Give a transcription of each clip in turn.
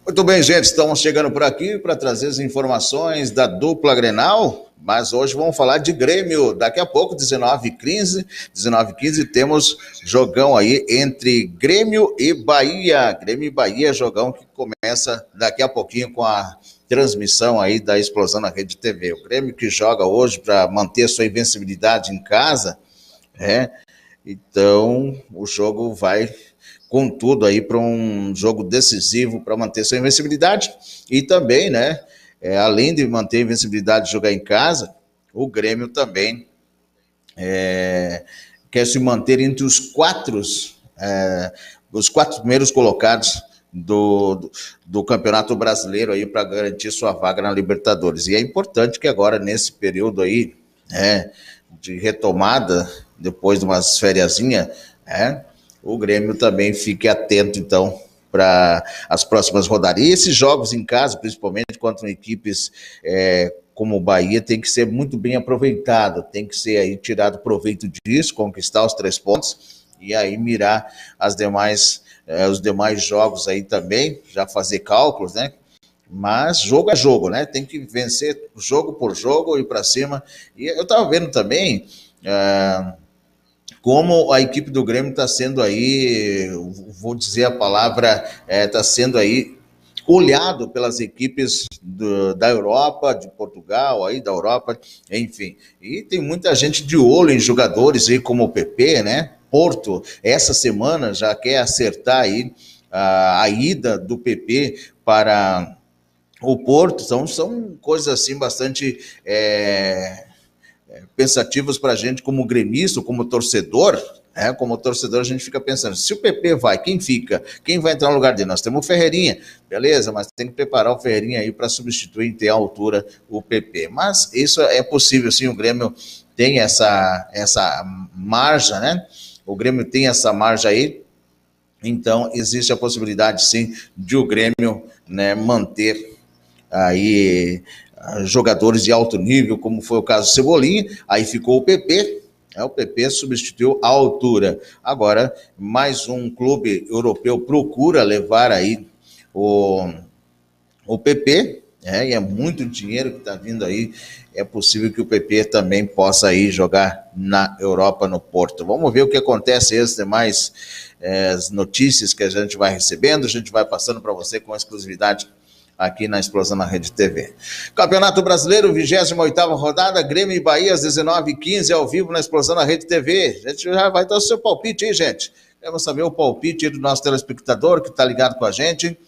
Muito bem, gente, estamos chegando por aqui para trazer as informações da dupla Grenal, mas hoje vamos falar de Grêmio. Daqui a pouco, 19h15, temos jogão aí entre Grêmio e Bahia. Grêmio e Bahia, jogão que começa daqui a pouquinho com a transmissão aí da Explosão na Rede TV. O Grêmio que joga hoje para manter sua invencibilidade em casa, então o jogo vai com tudo aí para um jogo decisivo para manter sua invencibilidade e também, além de manter a invencibilidade e jogar em casa, o Grêmio também quer se manter entre os quatro primeiros colocados do Campeonato Brasileiro aí para garantir sua vaga na Libertadores. E é importante que agora, nesse período aí, de retomada, depois de umas fériasinhas, o Grêmio também fique atento, então, para as próximas rodadas. E esses jogos em casa, principalmente contra equipes como o Bahia, tem que ser muito bem aproveitado, tem que ser aí tirado proveito disso, conquistar os 3 pontos e aí mirar os demais jogos aí também, já fazer cálculos, né? Mas jogo é jogo, né? Tem que vencer jogo por jogo e para cima. E eu estava vendo também como a equipe do Grêmio está sendo aí, vou dizer a palavra, está sendo aí olhado pelas equipes da Europa, de Portugal, aí da Europa, enfim. E tem muita gente de olho em jogadores aí como o PP, né? Porto, essa semana já quer acertar aí a ida do PP para o Porto. São coisas assim bastante pensativas para a gente como gremista, como torcedor. Como torcedor a gente fica pensando, se o PP vai, quem fica? Quem vai entrar no lugar dele? Nós temos o Ferreirinha, beleza, mas tem que preparar o Ferreirinha aí para substituir em ter altura o PP. Mas isso é possível, sim, o Grêmio tem essa margem, né? O Grêmio tem essa margem aí, então existe a possibilidade, sim, de o Grêmio, né, manter aí jogadores de alto nível, como foi o caso do Cebolinha, aí ficou o PP, o PP substituiu a altura. Agora, mais um clube europeu procura levar aí o PP, e é muito dinheiro que está vindo aí, é possível que o PP também possa ir jogar na Europa, no Porto. Vamos ver o que acontece, as demais notícias que a gente vai recebendo, a gente vai passando para você com exclusividade aqui na Explosão na Rede TV. Campeonato Brasileiro, 28ª rodada, Grêmio e Bahia, às 19h15, ao vivo na Explosão na Rede TV. A gente já vai dar o seu palpite aí, gente. Queremos saber o palpite do nosso telespectador que está ligado com a gente.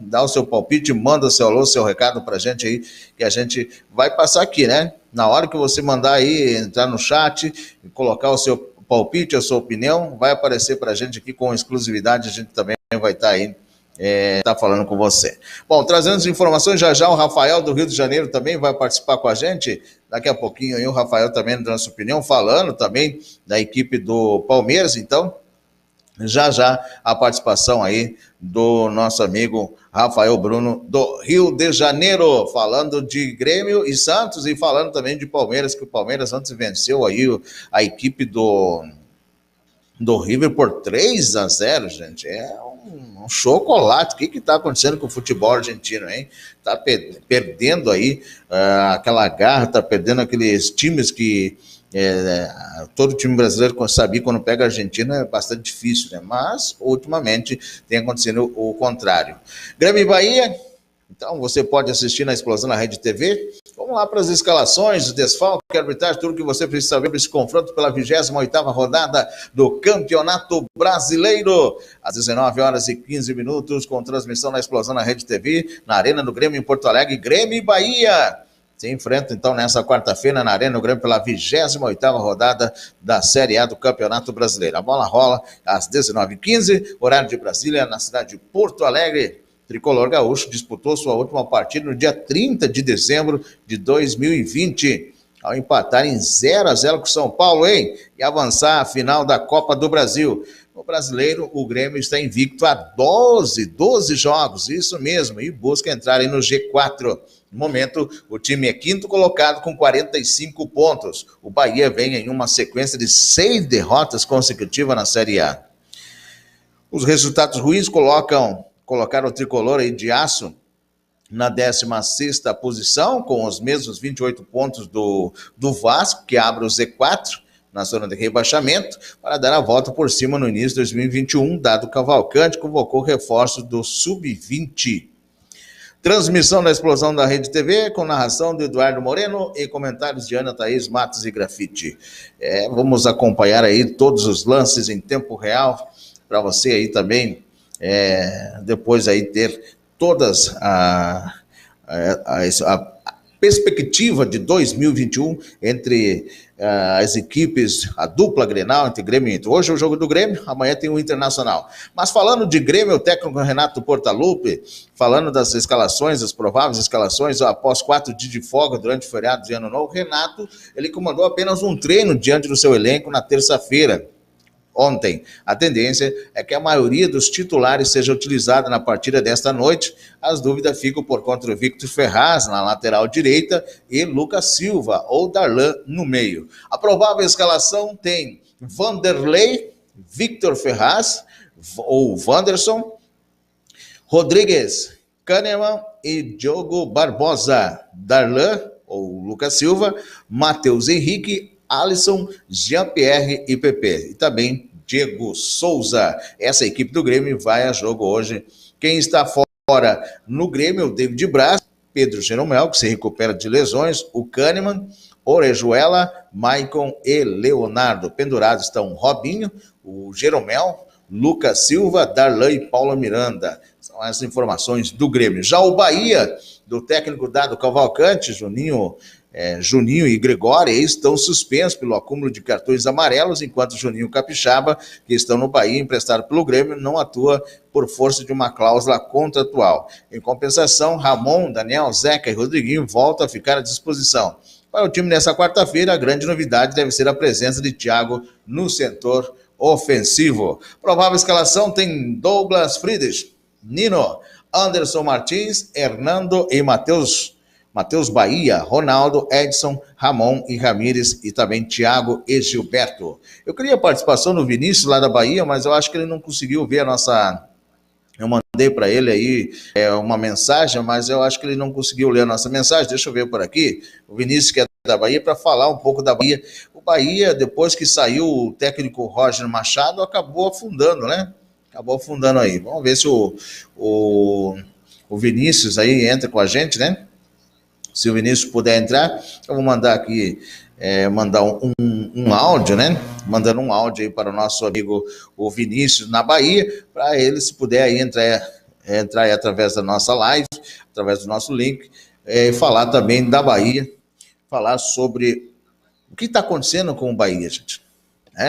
Dá o seu palpite, manda o seu alô, seu recado pra gente aí, que a gente vai passar aqui, né? Na hora que você mandar aí, entrar no chat, colocar o seu palpite, a sua opinião, vai aparecer pra gente aqui com exclusividade, a gente também vai estar aí tá falando com você. Bom, trazendo as informações, já o Rafael do Rio de Janeiro também vai participar com a gente, daqui a pouquinho aí o Rafael também dando a sua opinião, falando também da equipe do Palmeiras, então, já a participação aí do nosso amigo Rafael Bruno do Rio de Janeiro, falando de Grêmio e Santos e falando também de Palmeiras, que o Palmeiras antes venceu aí a equipe do River por 3-0, gente. É um chocolate. O que está acontecendo com o futebol argentino, hein? Está perdendo aí aquela garra, está perdendo aqueles times que todo time brasileiro sabia quando pega a Argentina é bastante difícil, né? Mas ultimamente tem acontecido o contrário. Grêmio e Bahia, então você pode assistir na Explosão na Rede TV. Vamos lá para as escalações, os desfalques, arbitragem, tudo que você precisa saber para esse confronto pela 28ª rodada do Campeonato Brasileiro. Às 19h15, com transmissão na Explosão na Rede TV, na Arena do Grêmio em Porto Alegre, Grêmio e Bahia. Se enfrenta, então, nessa quarta-feira, na Arena do Grêmio, pela 28ª rodada da Série A do Campeonato Brasileiro. A bola rola às 19h15, horário de Brasília, na cidade de Porto Alegre. Tricolor Gaúcho disputou sua última partida no dia 30 de dezembro de 2020, ao empatar em 0-0 com São Paulo, hein? E avançar à final da Copa do Brasil. No Brasileiro, o Grêmio está invicto a 12 jogos, isso mesmo, e busca entrar aí no G4. No momento, o time é quinto colocado com 45 pontos. O Bahia vem em uma sequência de 6 derrotas consecutivas na Série A. Os resultados ruins colocam colocaram o tricolor aí de aço na 16ª posição, com os mesmos 28 pontos do Vasco, que abre o Z4 na zona de rebaixamento, para dar a volta por cima no início de 2021, dado Cavalcante convocou reforços do Sub-20. Transmissão da explosão da Rede TV, com narração de Eduardo Moreno e comentários de Ana Thaís Matos e Grafite. Vamos acompanhar aí todos os lances em tempo real, para você aí também, depois aí ter todas a perspectiva de 2021 entre as equipes, a dupla Grenal entre Grêmio e Inter. Hoje é o jogo do Grêmio, amanhã tem o Internacional. Mas falando de Grêmio, o técnico Renato Portaluppi, falando das escalações, das prováveis escalações, após 4 dias de folga durante o feriado de Ano Novo, Renato, ele comandou apenas um treino diante do seu elenco na terça-feira. Ontem, a tendência é que a maioria dos titulares seja utilizada na partida desta noite. As dúvidas ficam por conta do Victor Ferraz na lateral direita e Lucas Silva ou Darlan no meio. A provável escalação tem Vanderlei, Victor Ferraz ou Wanderson, Rodrigues, Kahneman e Diogo Barbosa, Darlan ou Lucas Silva, Matheus Henrique, Alisson, Jean-Pierre e Pepe. E também Diego Souza. Essa equipe do Grêmio vai a jogo hoje. Quem está fora no Grêmio é o David Braz, Pedro Jeromel, que se recupera de lesões, o Kahneman, Orejuela, Maicon e Leonardo. Pendurados estão Robinho, o Jeromel, Lucas Silva, Darlan e Paula Miranda. São as informações do Grêmio. Já o Bahia, do técnico Dado Cavalcante, Juninho e Gregório estão suspensos pelo acúmulo de cartões amarelos, enquanto Juninho Capixaba, que estão no Bahia, emprestado pelo Grêmio, não atua por força de uma cláusula contratual. Em compensação, Ramon, Daniel, Zeca e Rodriguinho voltam a ficar à disposição. Para o time nessa quarta-feira, a grande novidade deve ser a presença de Thiago no setor ofensivo. Provável escalação tem Douglas Friedrich, Nino, Anderson Martins, Hernando e Matheus Bahia, Ronaldo, Edson, Ramon e Ramírez e também Thiago e Gilberto. Eu queria a participação do Vinícius lá da Bahia, mas eu acho que ele não conseguiu ver a nossa... Eu mandei para ele aí uma mensagem, mas eu acho que ele não conseguiu ler a nossa mensagem. Deixa eu ver por aqui. O Vinícius, que é da Bahia, para falar um pouco da Bahia. O Bahia, depois que saiu o técnico Roger Machado, acabou afundando, né? Acabou afundando aí. Vamos ver se o Vinícius aí entra com a gente, né? Se o Vinícius puder entrar, eu vou mandar aqui, mandar um áudio, né? Mandando um áudio aí para o nosso amigo o Vinícius na Bahia, para ele, se puder aí entrar aí através da nossa live, através do nosso link, falar também da Bahia, falar sobre o que está acontecendo com o Bahia, gente.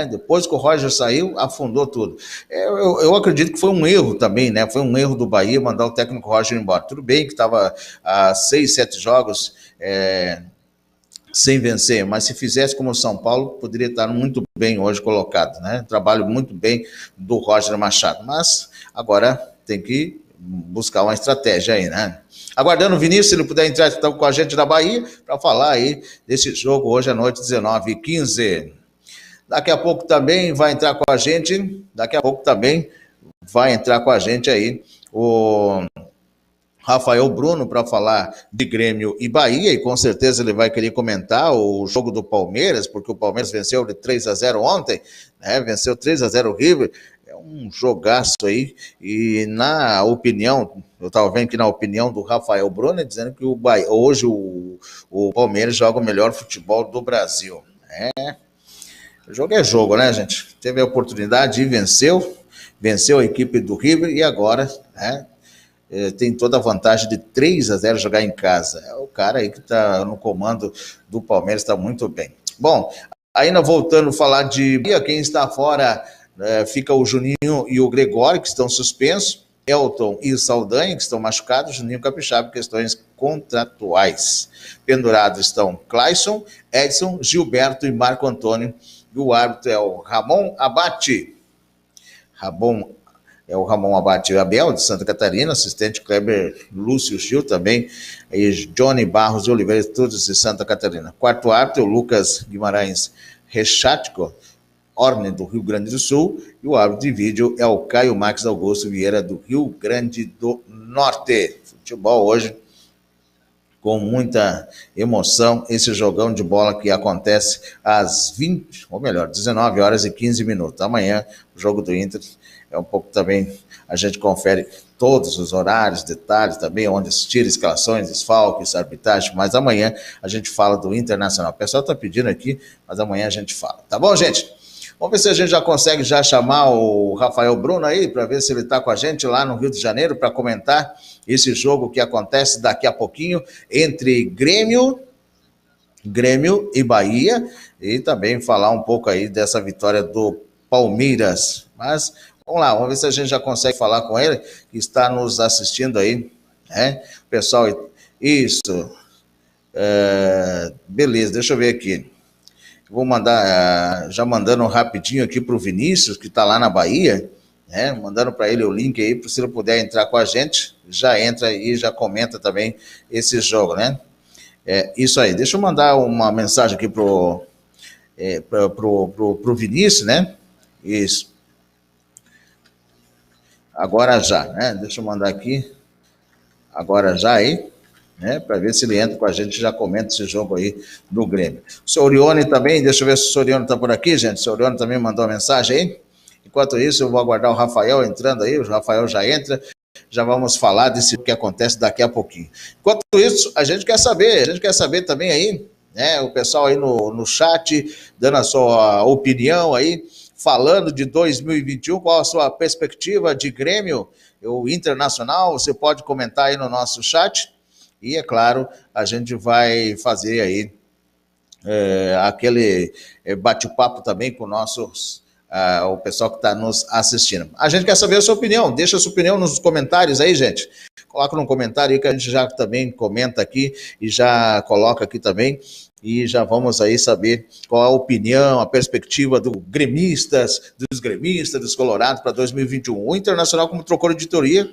Depois que o Roger saiu, afundou tudo. Eu acredito que foi um erro também, né? Foi um erro do Bahia mandar o técnico Roger embora. Tudo bem que estava há 6, 7 jogos sem vencer, mas se fizesse como o São Paulo, poderia estar muito bem hoje colocado, né? Trabalho muito bem do Roger Machado, mas agora tem que buscar uma estratégia aí, né? Aguardando o Vinícius, se ele puder entrar então, com a gente da Bahia, para falar aí desse jogo hoje à noite, 19h15. Daqui a pouco também vai entrar com a gente, aí o Rafael Bruno para falar de Grêmio e Bahia, e com certeza ele vai querer comentar o jogo do Palmeiras, porque o Palmeiras venceu de 3-0 ontem, né? Venceu 3-0 o River, é um jogaço aí, e na opinião, eu estava vendo que na opinião do Rafael Bruno, dizendo que hoje o Palmeiras joga o melhor futebol do Brasil. O jogo é jogo, né, gente? Teve a oportunidade e venceu a equipe do River e agora, né, tem toda a vantagem de 3-0 jogar em casa. O cara aí que está no comando do Palmeiras está muito bem. Bom, ainda voltando a falar de quem está fora, fica o Juninho e o Gregório, que estão suspensos, Elton e Saldanha, que estão machucados, Juninho Capixaba, questões contratuais. Pendurados estão Clayson, Edson, Gilberto e Marco Antônio. E o árbitro é o Ramon Abate. É o Ramon Abate Abel, de Santa Catarina, assistente Kleber Lúcio Gil também, e Johnny Barros de Oliveira, todos de Santa Catarina. Quarto árbitro, o Lucas Guimarães Rechatco, Orne, do Rio Grande do Sul, e o árbitro de vídeo é o Caio Max Augusto Vieira, do Rio Grande do Norte. Futebol hoje com muita emoção, esse jogão de bola que acontece às 20, ou melhor, 19 horas e 15 minutos. Amanhã, o jogo do Inter é um pouco também, a gente confere todos os horários, detalhes também, onde assistir, escalações, desfalques, arbitragem, mas amanhã a gente fala do Internacional. O pessoal está pedindo aqui, mas amanhã a gente fala. Tá bom, gente? Vamos ver se a gente já consegue já chamar o Rafael Bruno aí, para ver se ele está com a gente lá no Rio de Janeiro, para comentar esse jogo que acontece daqui a pouquinho entre Grêmio e Bahia, e também falar um pouco aí dessa vitória do Palmeiras. Mas vamos lá, vamos ver se a gente já consegue falar com ele, que está nos assistindo aí, né? Pessoal, isso. Beleza, deixa eu ver aqui. Vou mandar, já mandando rapidinho aqui para o Vinícius, que está lá na Bahia, né? Mandando para ele o link aí, se ele puder entrar com a gente, já entra e já comenta também esse jogo, né? Isso aí, deixa eu mandar uma mensagem aqui pro Vinícius, né? Isso. Agora já, né? Deixa eu mandar aqui. Agora já aí, né? Para ver se ele entra com a gente e já comenta esse jogo aí do Grêmio. O Sorione também, deixa eu ver se o Sorione está por aqui, gente. O Sorione também mandou uma mensagem aí. Enquanto isso, eu vou aguardar o Rafael entrando aí. O Rafael já entra. Já vamos falar desse que acontece daqui a pouquinho. Enquanto isso, a gente quer saber também aí, né? O pessoal aí no chat, dando a sua opinião aí, falando de 2021, qual a sua perspectiva de Grêmio, o Internacional, você pode comentar aí no nosso chat. E, é claro, a gente vai fazer aí aquele bate-papo também com nossos o pessoal que está nos assistindo. A gente quer saber a sua opinião, deixa a sua opinião nos comentários aí, gente. Coloca no comentário aí que a gente já também comenta aqui e já coloca aqui também. E já vamos aí saber qual a opinião, a perspectiva dos gremistas, dos colorados para 2021. O Internacional, como trocou de editoria,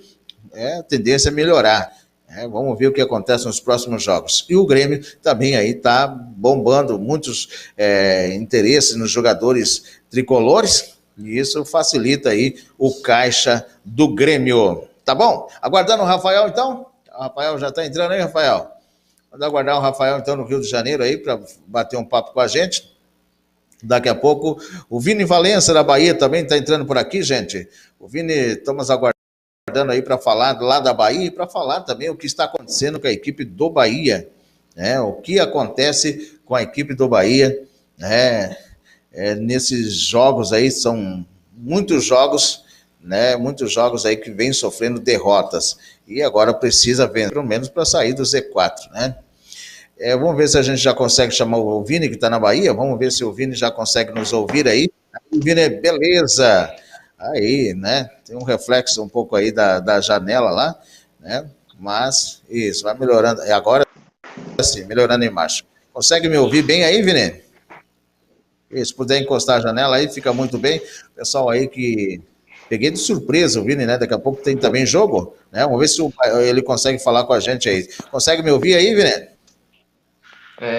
a tendência é melhorar. Vamos ver o que acontece nos próximos jogos. E o Grêmio também aí está bombando muitos interesses nos jogadores tricolores, e isso facilita aí o caixa do Grêmio. Tá bom? Aguardando o Rafael, então? O Rafael já está entrando aí, Rafael? Vamos aguardar o Rafael, então, no Rio de Janeiro aí, para bater um papo com a gente. Daqui a pouco, o Vini Valença, da Bahia, também está entrando por aqui, gente. O Vini, estamos aguardando aí para falar lá da Bahia e para falar também o que está acontecendo com a equipe do Bahia, né? O que acontece com a equipe do Bahia, né? Nesses jogos aí, são muitos jogos, né? Muitos jogos aí que vêm sofrendo derrotas e agora precisa vencer, pelo menos para sair do Z4, né? Vamos ver se a gente já consegue chamar o Vini, que está na Bahia. Vamos ver se o Vini já consegue nos ouvir aí. Vini, beleza. Aí, né? Tem um reflexo um pouco aí da janela lá, né? Mas isso, vai melhorando. Agora sim, melhorando a imagem. Consegue me ouvir bem aí, Vini? Se puder encostar a janela aí, fica muito bem. Pessoal aí que... Peguei de surpresa o Vini, né? Daqui a pouco tem também jogo, né? Vamos ver se ele consegue falar com a gente aí. Consegue me ouvir aí, Vini?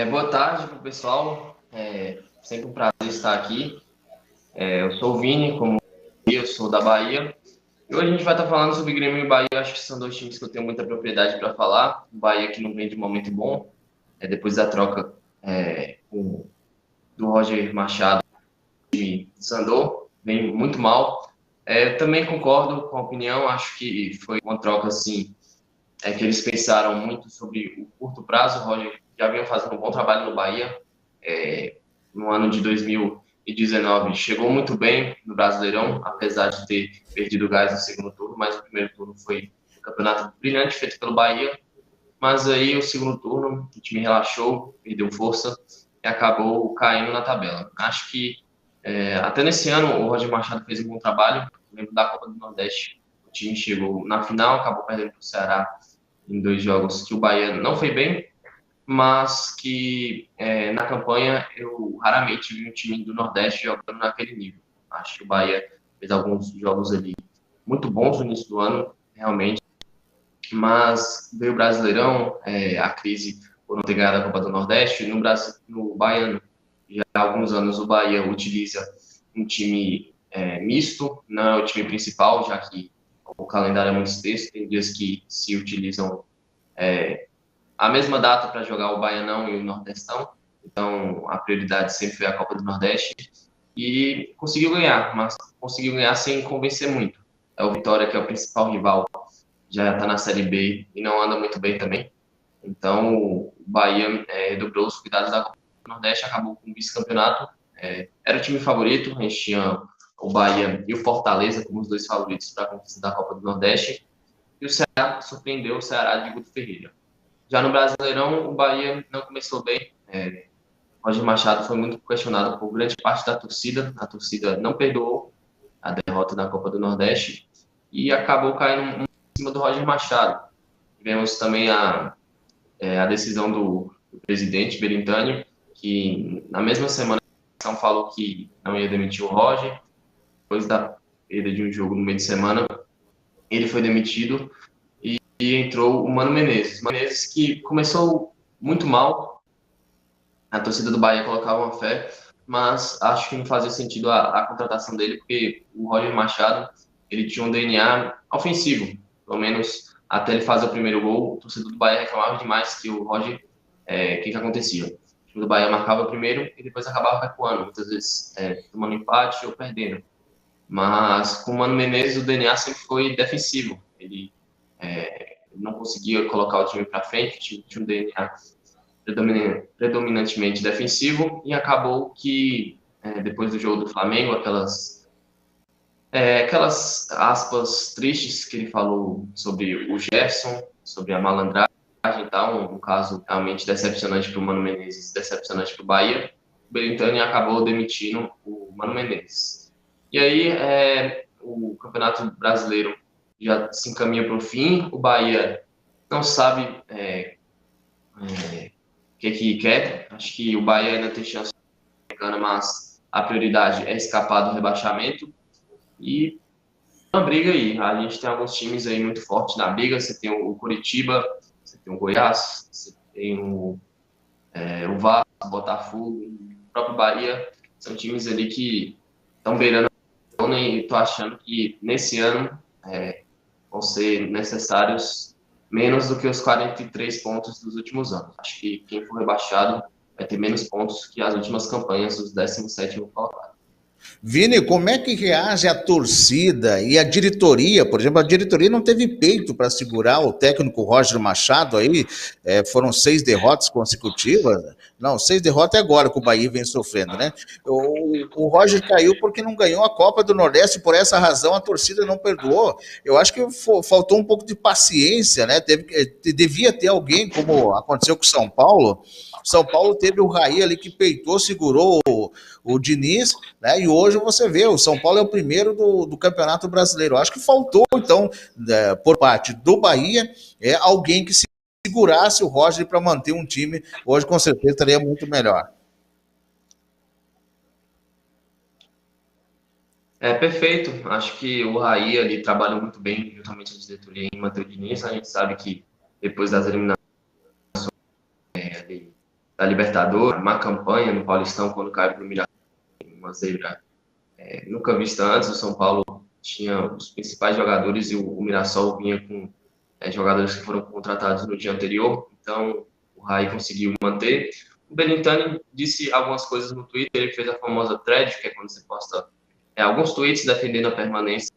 Boa tarde pro pessoal. Sempre um prazer estar aqui. Eu sou o Vini, como eu sou da Bahia. E hoje a gente vai estar falando sobre Grêmio e Bahia. Eu acho que são dois times que eu tenho muita propriedade para falar. O Bahia que não vem de momento bom, depois da troca do Roger Machado e Sandor, vem muito mal. Eu também concordo com a opinião, acho que foi uma troca assim, que eles pensaram muito sobre o curto prazo. O Roger já vinha fazendo um bom trabalho no Bahia, no ano de 2019, chegou muito bem no Brasileirão, apesar de ter perdido o gás no segundo turno, mas o primeiro turno foi um campeonato brilhante feito pelo Bahia, mas aí o segundo turno o time relaxou, perdeu força e acabou caindo na tabela. Acho que até nesse ano o Roger Machado fez um bom trabalho. Lembro da Copa do Nordeste, o time chegou na final, acabou perdendo para o Ceará em 2 jogos que o Bahia não foi bem, mas que na campanha eu raramente vi um time do Nordeste jogando naquele nível. Acho que o Bahia fez alguns jogos ali muito bons no início do ano, realmente, mas veio o Brasileirão, a crise por não ter ganhado a Copa do Nordeste. No Baiano, já há alguns anos o Bahia utiliza um time misto, não é o time principal, já que o calendário é muito extenso, tem dias que se utilizam a mesma data para jogar o Baianão e o Nordestão, então a prioridade sempre foi a Copa do Nordeste, e conseguiu ganhar, mas conseguiu ganhar sem convencer muito. É o Vitória, que é o principal rival, já está na Série B e não anda muito bem também. Então, o Bahia dobrou os cuidados da Copa do Nordeste, acabou com o vice-campeonato. Era o time favorito, a gente tinha o Bahia e o Fortaleza como os dois favoritos para a conquista da Copa do Nordeste. E o Ceará surpreendeu o Ceará de Guto Ferreira. Já no Brasileirão, o Bahia não começou bem. Roger Machado foi muito questionado por grande parte da torcida. A torcida não perdoou a derrota da Copa do Nordeste e acabou caindo em cima do Roger Machado. Tivemos também a decisão do presidente Berintani, que na mesma semana falou que não ia demitir o Roger. Depois da perda de um jogo no meio de semana, ele foi demitido e entrou o Mano Menezes. Mano Menezes, que começou muito mal, a torcida do Bahia colocava uma fé, mas acho que não fazia sentido a contratação dele, porque o Roger Machado ele tinha um DNA ofensivo, pelo menos até ele fazer o primeiro gol. O torcedor do Bahia reclamava demais que o Roger, o que acontecia? O time do Bahia marcava o primeiro e depois acabava recuando, muitas vezes tomando empate ou perdendo. Mas com o Mano Menezes o DNA sempre foi defensivo. Ele não conseguia colocar o time para frente, tinha um DNA predominantemente defensivo, e acabou que depois do jogo do Flamengo, aquelas aspas tristes que ele falou sobre o Gerson, sobre a malandragem e tal, um caso realmente decepcionante para o Mano Menezes, decepcionante para o Bahia. O Berintani acabou demitindo o Mano Menezes. E aí o Campeonato Brasileiro já se encaminha para o fim, o Bahia não sabe o que quer. Acho que o Bahia ainda tem chance de ganhar, mas a prioridade é escapar do rebaixamento. E uma briga aí. A gente tem alguns times aí muito fortes na briga. Você tem o Coritiba, você tem o Goiás, você tem o Vasco, o Botafogo, o próprio Bahia. São times ali que estão beirando a zona, e estou achando que nesse ano vão ser necessários menos do que os 43 pontos dos últimos anos. Acho que quem for rebaixado vai ter menos pontos que as últimas campanhas dos 17º colocados. Vini, como é que reage a torcida e a diretoria? Por exemplo, a diretoria não teve peito para segurar o técnico Roger Machado aí, foram 6 derrotas consecutivas. Não, 6 derrotas é agora que o Bahia vem sofrendo, né? O Roger caiu porque não ganhou a Copa do Nordeste, por essa razão a torcida não perdoou. Eu acho que faltou um pouco de paciência, né? Devia ter alguém, como aconteceu com o São Paulo. São Paulo teve o Raí ali que peitou, segurou o Diniz, né? E hoje você vê, o São Paulo é o primeiro do Campeonato Brasileiro. Acho que faltou, então, por parte do Bahia, alguém que segurasse o Roger para manter um time. Hoje, com certeza, estaria muito melhor. Perfeito. Acho que o Raí ali trabalhou muito bem, juntamente a diretoria, em manter o Diniz. A gente sabe que depois das eliminações da Libertadores, uma campanha no Paulistão, quando caiu para o Mirassol, uma zebra nunca vista antes. O São Paulo tinha os principais jogadores e o Mirassol vinha com jogadores que foram contratados no dia anterior. Então, o Raí conseguiu manter. O Berintani disse algumas coisas no Twitter. Ele fez a famosa thread, que é quando você posta alguns tweets defendendo a permanência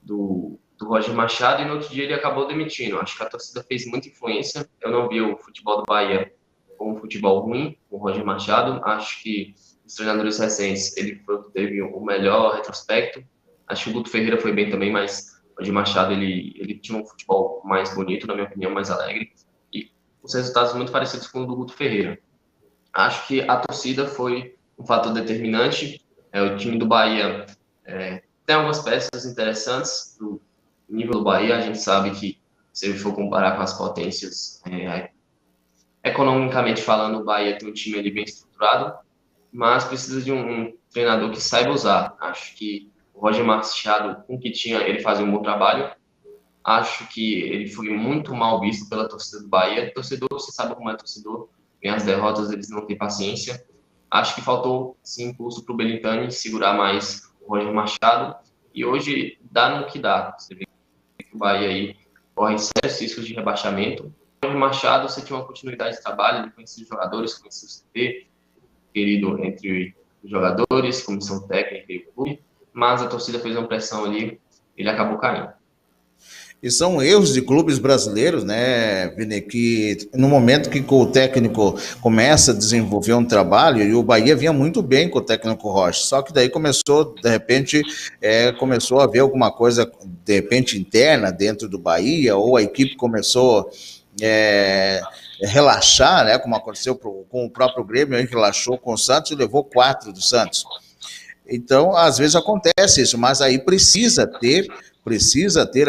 do Roger Machado, e no outro dia ele acabou demitindo. Acho que a torcida fez muita influência. Eu não vi o futebol do Bahia como um futebol ruim, o Roger Machado. Acho que os treinadores recentes, ele teve o melhor retrospecto. Acho que o Guto Ferreira foi bem também, mas o Roger Machado ele tinha um futebol mais bonito, na minha opinião, mais alegre, e os resultados muito parecidos com o do Guto Ferreira. Acho que a torcida foi um fator determinante. O time do Bahia tem algumas peças interessantes do nível do Bahia. A gente sabe que, se for comparar com as potências, economicamente falando, o Bahia tem um time ali bem estruturado, mas precisa de um treinador que saiba usar. Acho que o Roger Machado, com o que tinha, ele fazia um bom trabalho. Acho que ele foi muito mal visto pela torcida do Bahia. Torcedor, você sabe como é torcedor, vem as derrotas, eles não têm paciência. Acho que faltou, sim, impulso para o Belintani segurar mais o Roger Machado, e hoje dá no que dá. Você vê que o Bahia aí corre sérios riscos de rebaixamento. O Roger Machado, você tinha uma continuidade de trabalho, ele conhecia os jogadores, conhecia o CT, querido entre os jogadores, comissão técnica e o clube, mas a torcida fez uma pressão ali, ele acabou caindo. E são erros de clubes brasileiros, né, Vini, que no momento que o técnico começa a desenvolver um trabalho, e o Bahia vinha muito bem com o técnico Rocha, só que daí começou, de repente, começou a haver alguma coisa, de repente, interna dentro do Bahia, ou a equipe começou relaxar, né, como aconteceu com o próprio Grêmio, aí relaxou com o Santos e levou 4 do Santos. Então, às vezes acontece isso, mas aí precisa ter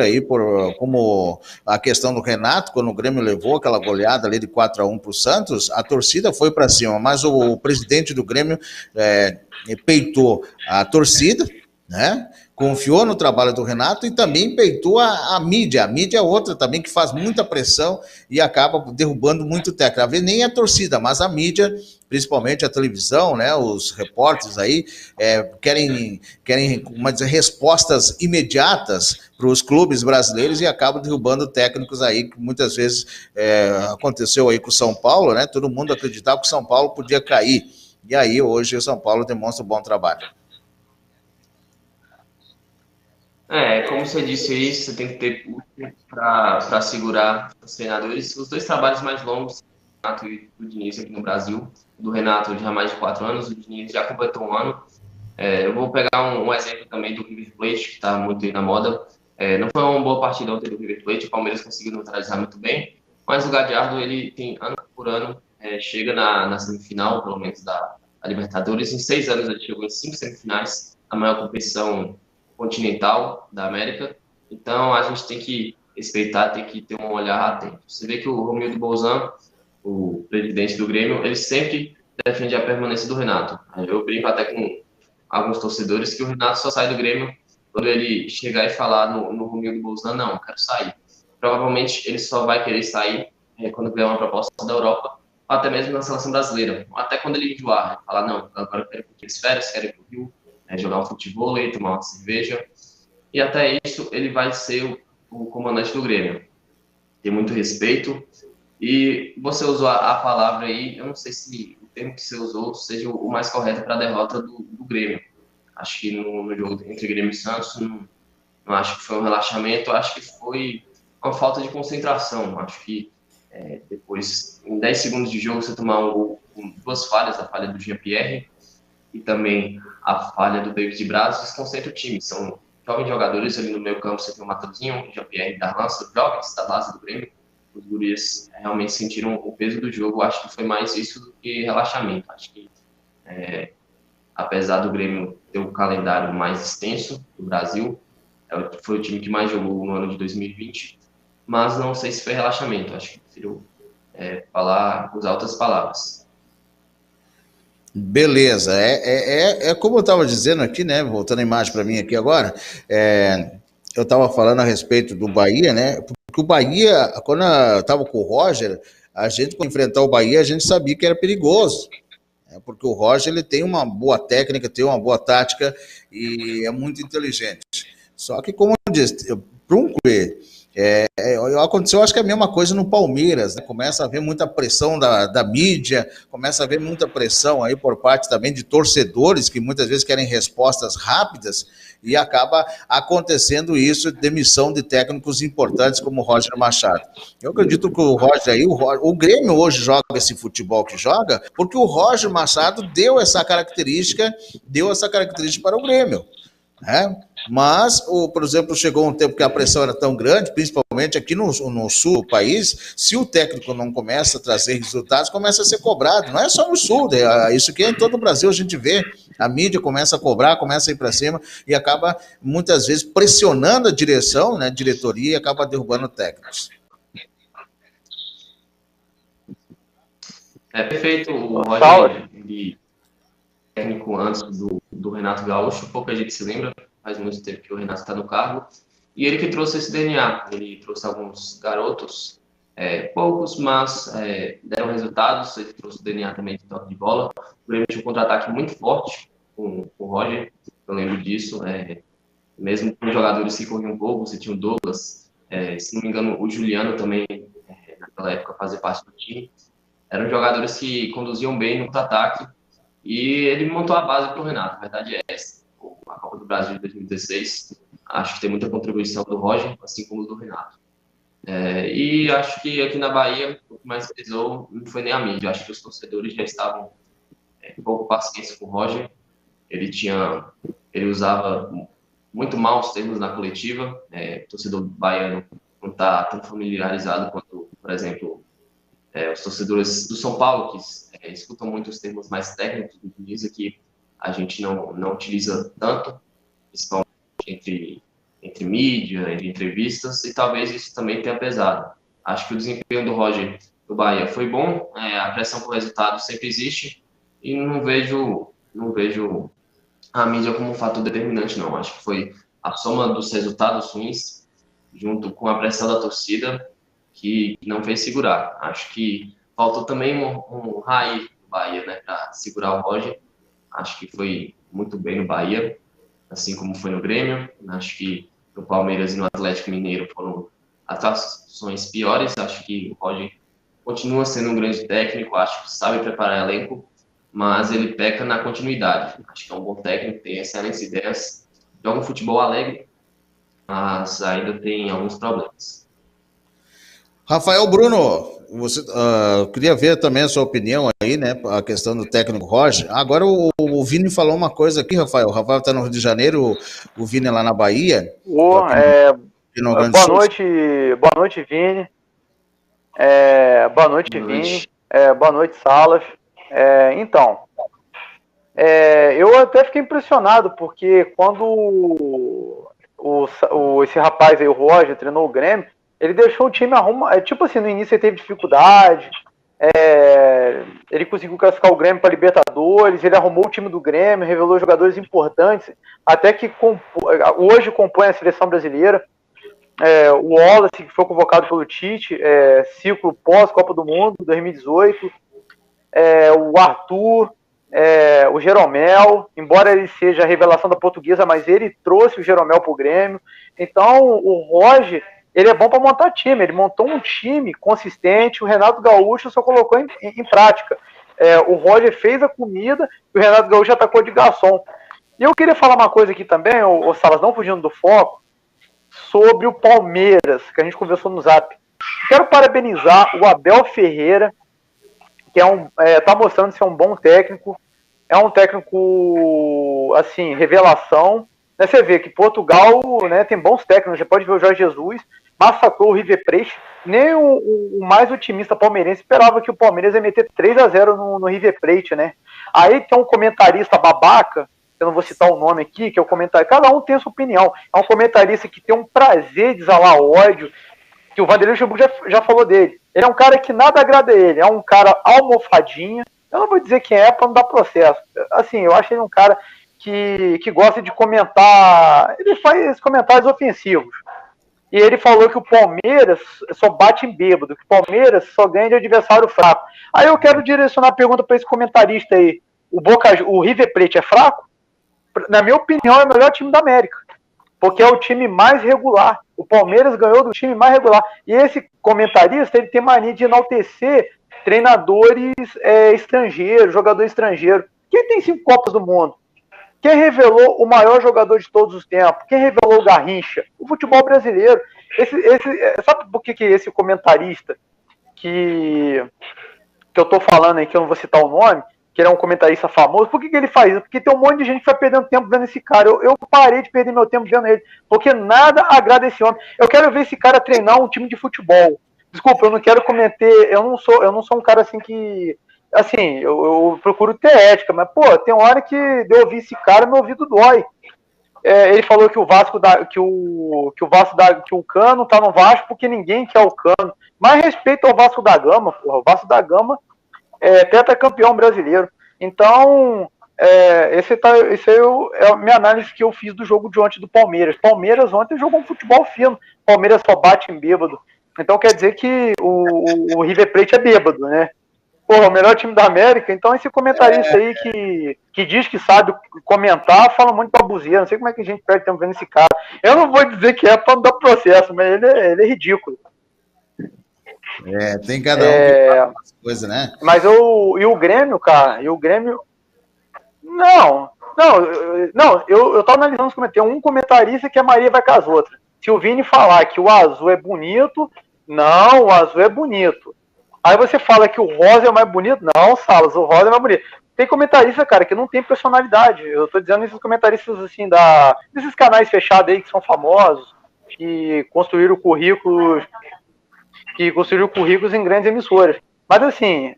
aí, como a questão do Renato, quando o Grêmio levou aquela goleada ali de 4-1 para o Santos, a torcida foi para cima, mas o presidente do Grêmio peitou a torcida, né? Confiou no trabalho do Renato e também peitou a mídia. A mídia é outra também que faz muita pressão e acaba derrubando muito técnico. Às vezes nem a torcida, mas a mídia, principalmente a televisão, né? Os repórteres aí querem respostas imediatas para os clubes brasileiros e acabam derrubando técnicos aí, que muitas vezes aconteceu aí com o São Paulo, né? Todo mundo acreditava que o São Paulo podia cair. E aí hoje o São Paulo demonstra um bom trabalho. Como você disse aí, você tem que ter pulso para segurar os treinadores. Os dois trabalhos mais longos, o Renato e o Diniz aqui no Brasil, do Renato já há mais de 4 anos, o Diniz já completou 1 ano. Eu vou pegar um exemplo também do River Plate, que está muito aí na moda. Não foi uma boa partida ontem do River Plate, o Palmeiras conseguiu neutralizar muito bem, mas o Gadiardo, ele tem ano por ano, chega na semifinal, pelo menos da Libertadores. Em 6 anos ele chegou em 5 semifinais, a maior competição continental da América. Então a gente tem que respeitar, tem que ter um olhar atento. Você vê que o Romildo Bolzan, o presidente do Grêmio, ele sempre defende a permanência do Renato. Eu brinco até com alguns torcedores que o Renato só sai do Grêmio quando ele chegar e falar no Romildo Bolzan, não, eu quero sair. Provavelmente ele só vai querer sair quando vier uma proposta da Europa, até mesmo na seleção brasileira. Até quando ele enjoar, falar, não, agora eu quero curtir as férias, quero ir pro Rio, jogar um futebol, tomar uma cerveja. E até isso ele vai ser o comandante do Grêmio. Tem muito respeito. E você usou a palavra aí, eu não sei se o termo que você usou seja o mais correto para a derrota do Grêmio. Acho que no jogo entre Grêmio e Santos, não acho que foi um relaxamento, acho que foi uma falta de concentração. Acho que depois, em 10 segundos de jogo, você tomar duas falhas, a falha do Jean-Pierre e também a falha do David Braz, desconcentra o time. São jovens jogadores ali no meio campo, você tem o Matheusinho, o Jean-Pierre Darlan, são jovens da base do Grêmio. Os gurias realmente sentiram o peso do jogo. Acho que foi mais isso do que relaxamento. Acho que, apesar do Grêmio ter um calendário mais extenso do Brasil, foi o time que mais jogou no ano de 2020, mas não sei se foi relaxamento. Acho que prefiro usar outras palavras. Beleza, como eu estava dizendo aqui, né? Voltando a imagem para mim aqui agora, eu estava falando a respeito do Bahia, né? Porque o Bahia, quando eu estava com o Roger, a gente, para enfrentar o Bahia, a gente sabia que era perigoso. Porque o Roger ele tem uma boa técnica, tem uma boa tática e é muito inteligente. Só que, como eu disse, para um clube, aconteceu, acho que é a mesma coisa no Palmeiras, né? Começa a haver muita pressão da mídia, começa a haver muita pressão aí por parte também de torcedores que muitas vezes querem respostas rápidas e acaba acontecendo isso, demissão de técnicos importantes como o Roger Machado. Eu acredito que o Roger aí, o Grêmio hoje joga esse futebol que joga porque o Roger Machado deu essa característica para o Grêmio, né? Mas, por exemplo, chegou um tempo que a pressão era tão grande, principalmente aqui no sul do país, se o técnico não começa a trazer resultados, começa a ser cobrado. Não é só no sul, isso aqui é em todo o Brasil, a gente vê. A mídia começa a cobrar, começa a ir para cima e acaba, muitas vezes, pressionando a direção, né, diretoria, e acaba derrubando técnicos. Perfeito, o Roger, ele técnico antes do Renato Gaúcho, pouca gente se lembra, faz muito tempo que o Renato está no cargo, e ele que trouxe esse DNA, ele trouxe alguns garotos poucos, mas deram resultados. Ele trouxe o DNA também de toque de bola. O Grêmio tinha um contra-ataque muito forte com o Roger, eu lembro disso. Mesmo com jogadores que corriam um pouco, você tinha o Douglas, se não me engano, o Juliano também, naquela época, fazia parte do time. Eram jogadores que conduziam bem no contra-ataque e ele montou a base para o Renato. A verdade é essa. A Copa do Brasil de 2016, acho que tem muita contribuição do Roger, assim como do Renato. E acho que aqui na Bahia, o que mais pesou não foi nem a mídia. Acho que os torcedores já estavam com pouco paciência com o Roger. Ele usava muito mal os termos na coletiva. O torcedor baiano não está tão familiarizado quanto, por exemplo, os torcedores do São Paulo, que escutam muito os termos mais técnicos do Diniz, que a gente não utiliza tanto, principalmente entre mídia, entre entrevistas, e talvez isso também tenha pesado. Acho que o desempenho do Roger do Bahia foi bom, a pressão por resultado sempre existe, e não vejo a mídia como um fator determinante, não. Acho que foi a soma dos resultados ruins, junto com a pressão da torcida, que não fez segurar. Acho que faltou também um Raí do Bahia, né, para segurar o Roger. Acho que foi muito bem no Bahia, assim como foi no Grêmio. Acho que no Palmeiras e no Atlético Mineiro foram atuações piores. Acho que o Roger continua sendo um grande técnico, acho que sabe preparar elenco, mas ele peca na continuidade. Acho que é um bom técnico, tem excelentes ideias, joga um futebol alegre, mas ainda tem alguns problemas. Rafael Bruno, eu queria ver também a sua opinião aí, né? A questão do técnico Roger. Agora o Vini falou uma coisa aqui, Rafael. O Rafael está no Rio de Janeiro, o Vini é lá na Bahia. Boa noite, Vini. Boa noite, Vini. Boa noite, Salas. Então, eu até fiquei impressionado, porque quando esse rapaz aí, o Roger, treinou o Grêmio, ele deixou o time tipo assim, no início ele teve dificuldade, ele conseguiu classificar o Grêmio para Libertadores, ele arrumou o time do Grêmio, revelou jogadores importantes, até que hoje compõe a seleção brasileira. O Wallace, que foi convocado pelo Tite, ciclo pós-Copa do Mundo, 2018, o Arthur, o Jeromel, embora ele seja a revelação da Portuguesa, mas ele trouxe o Jeromel para o Grêmio. Então o Roger, ele é bom para montar time, ele montou um time consistente, o Renato Gaúcho só colocou em prática. O Roger fez a comida e o Renato Gaúcho atacou de garçom. E eu queria falar uma coisa aqui também, o Salas, não fugindo do foco, sobre o Palmeiras, que a gente conversou no Zap. Quero parabenizar o Abel Ferreira, que está mostrando ser um bom técnico, é um técnico, assim, revelação. Você vê que Portugal, né, tem bons técnicos, você pode ver o Jorge Jesus, massacrou o River Plate, nem o mais otimista palmeirense esperava que o Palmeiras ia meter 3-0 no River Plate, né? Aí tem um comentarista babaca, eu não vou citar o nome aqui, que é o comentarista, cada um tem a sua opinião, é um comentarista que tem um prazer de exalar ódio, que o Vanderlei Luxemburgo já falou dele. Ele é um cara que nada agrada a ele, é um cara almofadinha, eu não vou dizer quem é para não dar processo, assim, eu acho ele um cara que gosta de comentar, ele faz comentários ofensivos. E ele falou que o Palmeiras só bate em bêbado, que o Palmeiras só ganha de adversário fraco. Aí eu quero direcionar a pergunta para esse comentarista aí. O River Plate é fraco? Na minha opinião, é o melhor time da América, porque é o time mais regular. O Palmeiras ganhou do time mais regular. E esse comentarista, ele tem mania de enaltecer treinadores estrangeiros, jogador estrangeiro. Quem tem 5 Copas do Mundo? Quem revelou o maior jogador de todos os tempos? Quem revelou o Garrincha? O futebol brasileiro. Sabe por que esse comentarista que eu tô falando aí, que eu não vou citar o nome, que ele é um comentarista famoso, por que ele faz isso? Porque tem um monte de gente que vai perdendo tempo vendo esse cara. Eu parei de perder meu tempo vendo ele, porque nada agrada esse homem. Eu quero ver esse cara treinar um time de futebol. Desculpa, eu não quero cometer... Eu não sou um cara assim que... Assim, eu procuro ter ética, mas, pô, tem hora que de ouvir esse cara, meu ouvido dói. Ele falou que o Cano tá no Vasco porque ninguém quer o Cano. Mas respeito ao Vasco da Gama, porra. O Vasco da Gama é tetracampeão brasileiro. Então, essa é a minha análise que eu fiz do jogo de ontem do Palmeiras. Palmeiras ontem jogou um futebol fino. Palmeiras só bate em bêbado. Então quer dizer que o River Plate é bêbado, né? Porra, o melhor time da América. Então esse comentarista aí que diz que sabe comentar, fala muito babuzeira. Não sei como é que a gente perde tempo vendo esse cara. Eu não vou dizer que é pra não dar processo, mas ele é ridículo. Tem cada um que fala umas coisas, né? Mas e o Grêmio, cara? E o Grêmio... Não, eu tô analisando os comentários. Tem um comentarista que a Maria vai com as outras. Se o Vini falar que o azul é bonito, não, o azul é bonito. Aí você fala que o rosa é mais bonito, não, Salas, o rosa é mais bonito. Tem comentarista, cara, que não tem personalidade. Eu tô dizendo esses comentaristas, assim, desses canais fechados aí que são famosos, que construíram currículos em grandes emissoras. Mas, assim,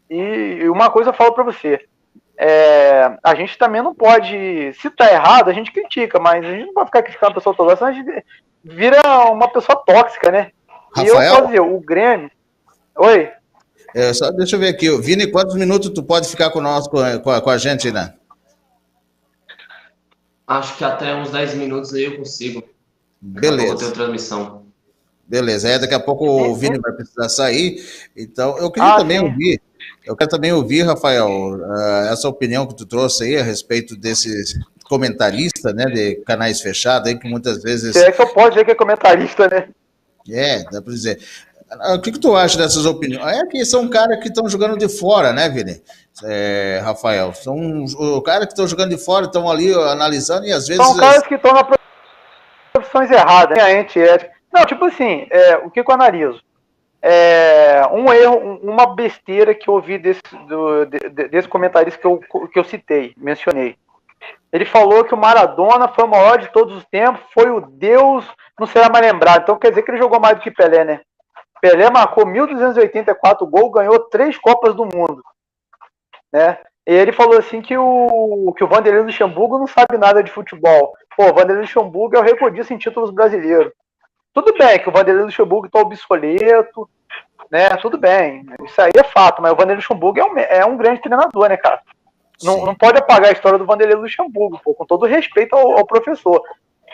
e uma coisa eu falo pra você. A gente também não pode, se tá errado, a gente critica, mas a gente não pode ficar criticando a pessoa toda, senão a gente vira uma pessoa tóxica, né? Rafael? E eu posso dizer, o Grêmio... Oi? Só deixa eu ver aqui. Vini, quantos minutos tu pode ficar conosco, com a gente, né? Acho que até uns 10 minutos aí eu consigo. Beleza. Eu tenho transmissão. Beleza. Daqui a pouco o Vini vai precisar sair. Então, eu queria também ouvir. Eu quero também ouvir, Rafael, essa opinião que tu trouxe aí a respeito desses comentaristas, né, de canais fechados aí, que muitas vezes... É que eu posso dizer que é comentarista, né? Dá para dizer. O que tu acha dessas opiniões? É que são caras que estão jogando de fora, né, Vini? Rafael, são os caras que estão jogando de fora, estão ali analisando e às vezes... São caras que estão na profissões erradas, né? Não, tipo assim, o que eu analiso? Um erro, uma besteira que eu ouvi desse comentarista que eu citei, mencionei. Ele falou que o Maradona foi o maior de todos os tempos, foi o Deus, não será mais lembrado. Então quer dizer que ele jogou mais do que Pelé, né? Pelé marcou 1.284 gols, ganhou 3 Copas do Mundo, né? E ele falou assim que o Vanderlei Luxemburgo não sabe nada de futebol. Pô, o Vanderlei Luxemburgo é o recordista em títulos brasileiros. Tudo bem que o Vanderlei Luxemburgo está obsoleto, né? Tudo bem, isso aí é fato, mas o Vanderlei Luxemburgo é um grande treinador, né, cara? Não pode apagar a história do Vanderlei Luxemburgo, pô, com todo respeito ao professor.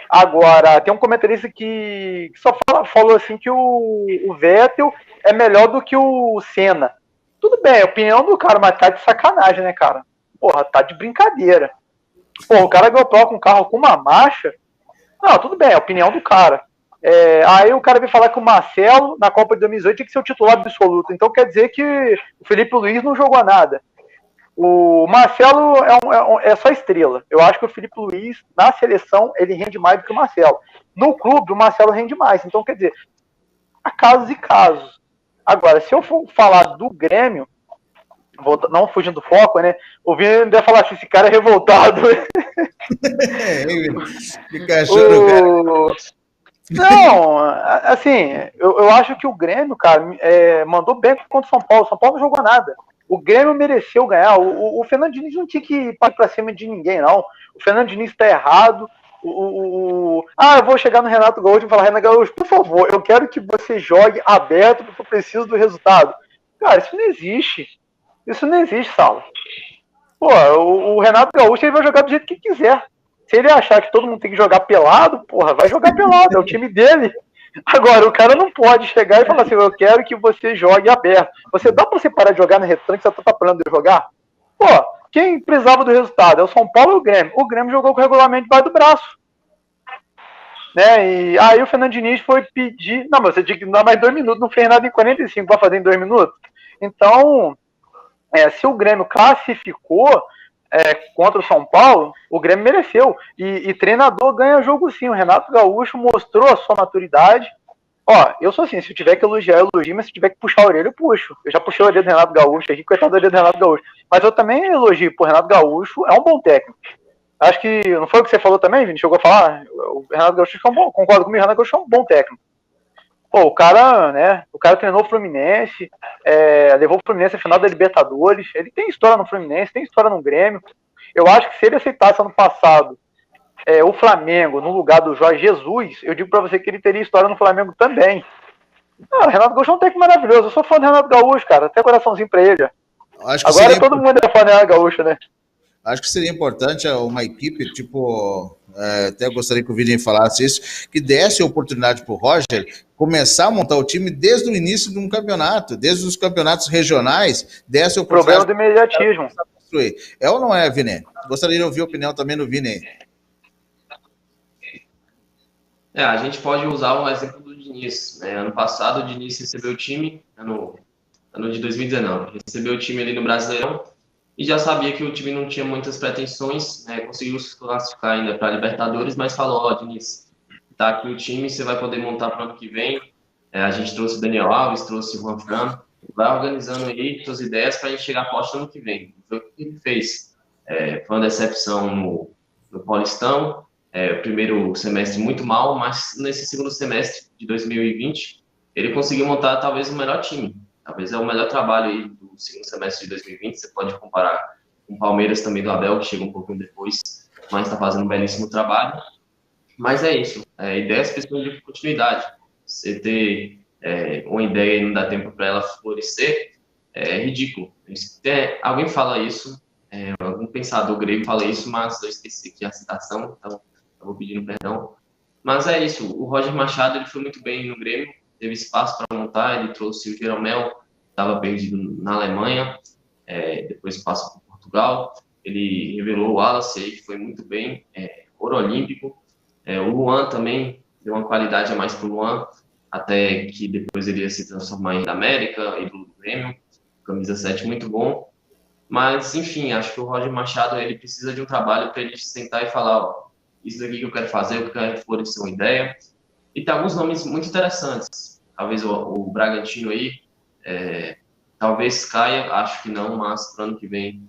Agora, tem um comentarista que só falou assim que o Vettel é melhor do que o Senna. Tudo bem, a opinião do cara, mas tá de sacanagem, né, cara? Porra, tá de brincadeira. Porra, o cara toca um carro com uma marcha. Não, tudo bem, é a opinião do cara. Aí o cara veio falar que o Marcelo, na Copa de 2018, tinha que ser o titular absoluto. Então quer dizer que o Felipe Luiz não jogou nada. O Marcelo é só estrela. Eu acho que o Felipe Luiz, na seleção, ele rende mais do que o Marcelo. No clube, o Marcelo rende mais. Então, quer dizer, há casos e casos. Agora, se eu for falar do Grêmio, não fugindo do foco, né? O Vini deve falar assim, esse cara é revoltado. Fica achando, Não, assim, eu acho que o Grêmio, cara, mandou bem contra o São Paulo. O São Paulo não jogou nada. O Grêmio mereceu ganhar. O Fernando Diniz não tinha que ir pra cima de ninguém, não. O Fernando Diniz tá errado. Eu vou chegar no Renato Gaúcho e falar, Renato Gaúcho, por favor, eu quero que você jogue aberto porque eu preciso do resultado. Cara, isso não existe. Isso não existe, Saulo. Pô, o Renato Gaúcho ele vai jogar do jeito que quiser. Se ele achar que todo mundo tem que jogar pelado, porra, vai jogar pelado, é o time dele. Agora, o cara não pode chegar e falar assim, eu quero que você jogue aberto. Dá pra você parar de jogar no retranque, você tá atrapalhando de jogar? Pô, quem precisava do resultado? É o São Paulo ou o Grêmio? O Grêmio jogou com o regulamento debaixo do braço. Né? E aí o Fernando Diniz foi pedir... Não, mas você tinha que dar mais 2 minutos, não fez nada em 45 pra fazer em 2 minutos. Então, se o Grêmio classificou contra o São Paulo, o Grêmio mereceu. E treinador ganha jogo sim. O Renato Gaúcho mostrou a sua maturidade. Ó, eu sou assim, se eu tiver que elogiar, eu elogio, mas se tiver que puxar a orelha, eu puxo. Eu já puxei a orelha do Renato Gaúcho aqui, coitado da orelha do Renato Gaúcho. Mas eu também elogio, pô, o Renato Gaúcho é um bom técnico. Acho que, não foi o que você falou também, Vini? Chegou a falar? O Renato Gaúcho é um bom, concordo comigo, o Renato Gaúcho é um bom técnico. Pô, o cara, né, treinou o Fluminense, levou o Fluminense à final da Libertadores, ele tem história no Fluminense, tem história no Grêmio. Eu acho que se ele aceitasse ano passado o Flamengo no lugar do Jorge Jesus, eu digo pra você que ele teria história no Flamengo também. O Renato Gaúcho é um técnico maravilhoso, eu sou fã do Renato Gaúcho, cara, até coraçãozinho pra ele. Acho que agora todo mundo é fã do Renato Gaúcho, né? Acho que seria importante uma equipe, tipo, até gostaria que o Vini falasse isso, que desse a oportunidade para o Roger começar a montar o time desde o início de um campeonato, desde os campeonatos regionais, desse a oportunidade. Problema do imediatismo. É ou não é, Vini? Gostaria de ouvir a opinião também do Vini. A gente pode usar o exemplo do Diniz. Ano passado, o Diniz recebeu o time, ano de 2019, recebeu o time ali no Brasileirão e já sabia que o time não tinha muitas pretensões, conseguiu se classificar ainda para a Libertadores, mas falou, Diniz, tá aqui o time, você vai poder montar para o ano que vem. A gente trouxe o Daniel Alves, trouxe o Juan Fran, vai organizando aí suas ideias para a gente chegar forte no ano que vem. Foi o que ele fez. Foi uma decepção no Paulistão, o primeiro semestre muito mal, mas nesse segundo semestre de 2020, ele conseguiu montar talvez o melhor time. Talvez é o melhor trabalho aí do segundo semestre de 2020. Você pode comparar com o Palmeiras também do Abel, que chega um pouquinho depois, mas está fazendo um belíssimo trabalho. Mas é isso. Ideias precisam de continuidade. Você ter uma ideia e não dar tempo para ela florescer é ridículo. Alguém fala isso, algum pensador grego fala isso, mas eu esqueci aqui a citação, então eu vou pedindo perdão. Mas é isso. O Roger Machado ele foi muito bem no Grêmio, teve espaço para montar, ele trouxe o Jeromel, estava perdido na Alemanha, depois passa para Portugal, ele revelou o Wallace, que foi muito bem, ouro olímpico, o Luan também deu uma qualidade a mais para o Luan, até que depois ele ia se transformar em América, ídolo do Grêmio, camisa 7 muito bom, mas enfim, acho que o Roger Machado ele precisa de um trabalho para ele sentar e falar, isso daqui que eu quero fazer, eu quero florescer uma ideia. E tem alguns nomes muito interessantes. Talvez o Bragantino aí, talvez caia, acho que não, mas para o ano que vem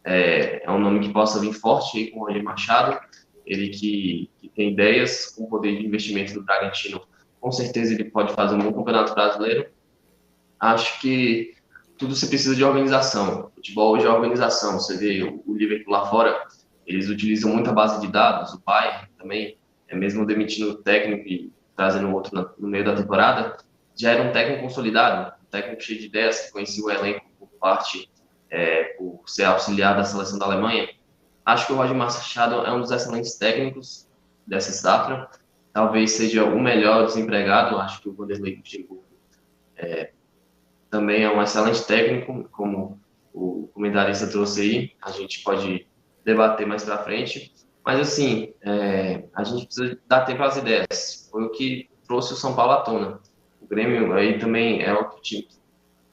é um nome que possa vir forte aí com o Roger Machado. Ele que tem ideias, com o poder de investimento do Bragantino, com certeza ele pode fazer um bom campeonato brasileiro. Acho que tudo se precisa de organização. O futebol hoje é organização. Você vê o Liverpool lá fora, eles utilizam muita base de dados, o Bayern também, mesmo demitindo o técnico e trazendo outro no meio da temporada, já era um técnico consolidado, um técnico cheio de ideias, que conhecia o elenco por ser auxiliar da seleção da Alemanha. Acho que o Roger Machado é um dos excelentes técnicos dessa safra, talvez seja o melhor desempregado. Acho que o Vanderlei Luxemburgo também é um excelente técnico, como o comentarista trouxe aí, a gente pode debater mais para frente, mas assim, a gente precisa dar tempo às ideias. Foi o que trouxe o São Paulo à tona. O Grêmio aí também é outro time que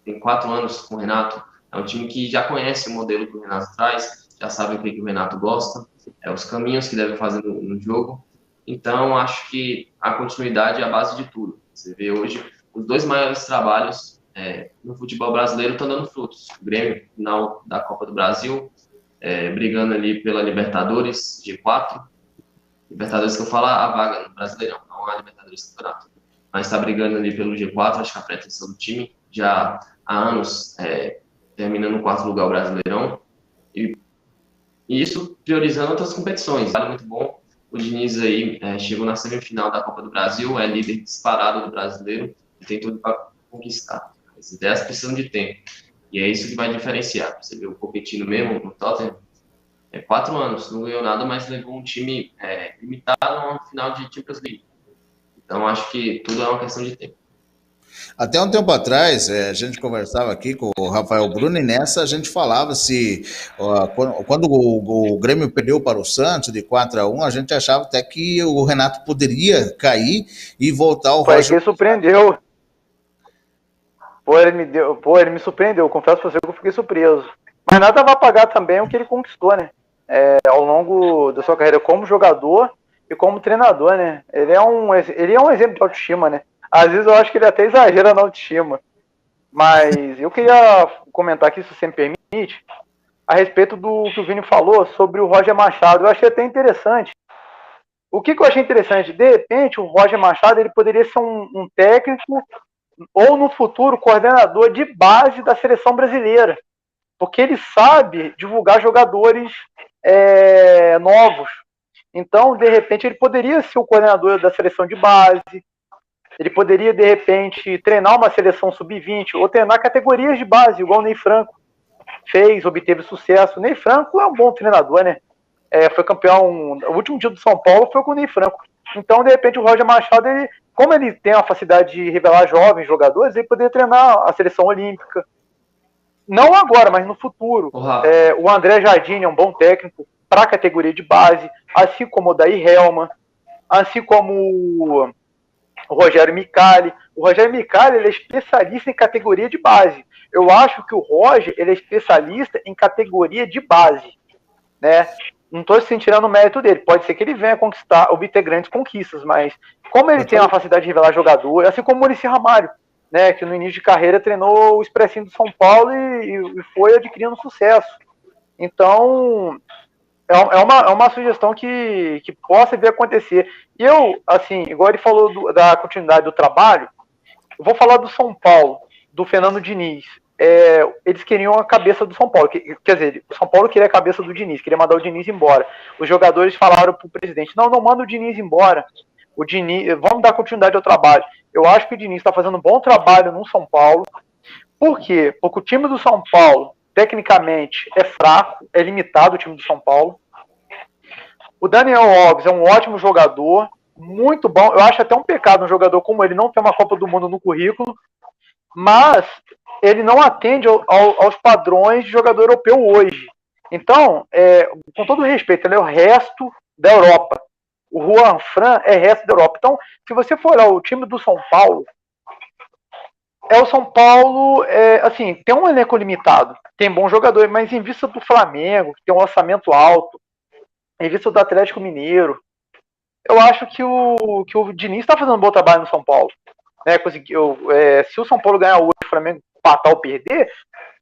tem 4 anos com o Renato, é um time que já conhece o modelo que o Renato traz, já sabe o que o Renato gosta, os caminhos que deve fazer no jogo. Então, acho que a continuidade é a base de tudo. Você vê hoje os 2 maiores trabalhos no futebol brasileiro estão dando frutos. O Grêmio, final da Copa do Brasil, brigando ali pela Libertadores, G4. Libertadores que eu falo a vaga no Brasileirão, não a Libertadores do Campeonato. Mas está brigando ali pelo G4, acho que a pretensão do time, já há anos terminando no 4º lugar o Brasileirão. E isso priorizando outras competições. Vale muito bom. O Diniz aí chegou na semifinal da Copa do Brasil, é líder disparado do brasileiro e tem tudo para conquistar. As ideias precisam de tempo. E é isso que vai diferenciar. Você vê o Pochettino mesmo, no Tottenham, 4 anos, não ganhou nada, mas levou um time limitado a uma final de Champions League. Então, acho que tudo é uma questão de tempo. Até um tempo atrás, a gente conversava aqui com o Rafael Bruno e nessa a gente falava quando o Grêmio perdeu para o Santos de 4-1, a gente achava até que o Renato poderia cair e voltar ao Roger. Foi que surpreendeu. Ele me surpreendeu, confesso pra você que eu fiquei surpreso. Mas nada vai apagar também o que ele conquistou, né? Ao longo da sua carreira como jogador e como treinador, né? Ele é um exemplo de autoestima, né? Às vezes eu acho que ele até exagera na autoestima. Mas eu queria comentar aqui, se você me permite, a respeito do que o Vini falou sobre o Roger Machado. Eu achei até interessante. O que eu achei interessante? De repente, o Roger Machado ele poderia ser um técnico ou no futuro coordenador de base da seleção brasileira, porque ele sabe divulgar jogadores novos. Então, de repente, ele poderia ser o coordenador da seleção de base, ele poderia, de repente, treinar uma seleção sub-20 ou treinar categorias de base, igual o Ney Franco. obteve sucesso. O Ney Franco é um bom treinador, né? Foi campeão, o último dia do São Paulo foi com o Ney Franco. Então, de repente, o Roger Machado, como ele tem a facilidade de revelar jovens jogadores, ele poderia treinar a seleção olímpica. Não agora, mas no futuro. O André Jardim é um bom técnico para a categoria de base, assim como o Daí Helman, assim como o Rogério Micali. O Rogério Micali, ele é especialista em categoria de base. Eu acho que o Roger, ele é especialista em categoria de base, né? Não estou tirando o mérito dele. Pode ser que ele venha obter grandes conquistas, mas como ele tem uma facilidade de revelar jogador, assim como o Muricy Ramalho, né, que no início de carreira treinou o Expressinho do São Paulo e foi adquirindo sucesso. Então, é uma sugestão que possa vir a acontecer. E eu, assim, igual ele falou da continuidade do trabalho, eu vou falar do São Paulo, do Fernando Diniz. Eles queriam a cabeça do São Paulo. Quer dizer, o São Paulo queria a cabeça do Diniz, queria mandar o Diniz embora. Os jogadores falaram para o presidente, não manda o Diniz embora. O Diniz, vamos dar continuidade ao trabalho. Eu acho que o Diniz está fazendo um bom trabalho no São Paulo. Por quê? Porque o time do São Paulo, tecnicamente, é fraco, é limitado o time do São Paulo. O Daniel Alves é um ótimo jogador, muito bom. Eu acho até um pecado um jogador como ele não ter uma Copa do Mundo no currículo, mas ele não atende aos padrões de jogador europeu hoje. Então, com todo respeito, ele é o resto da Europa. O Juan Fran é resto da Europa. Então, se você for olhar o time do São Paulo, o São Paulo, assim, tem um elenco limitado, tem bons jogadores, mas em vista do Flamengo, que tem um orçamento alto, em vista do Atlético Mineiro, eu acho que o Diniz está fazendo um bom trabalho no São Paulo. Se o São Paulo ganhar hoje, o Flamengo empatar ou perder,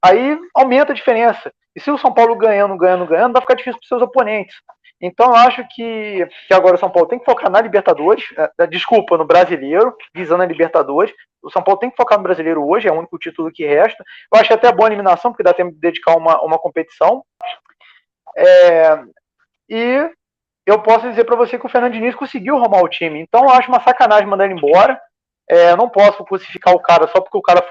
aí aumenta a diferença. E se o São Paulo ganhando, vai ficar difícil para os seus oponentes. Então, eu acho que agora o São Paulo tem que focar na Libertadores, no Brasileiro, visando a Libertadores. O São Paulo tem que focar no Brasileiro hoje, é o único título que resta. Eu acho até boa a eliminação, porque dá tempo de dedicar uma competição. E eu posso dizer para você que o Fernando Diniz conseguiu arrumar o time. Então, eu acho uma sacanagem mandar ele embora. Eu não posso crucificar o cara só porque o cara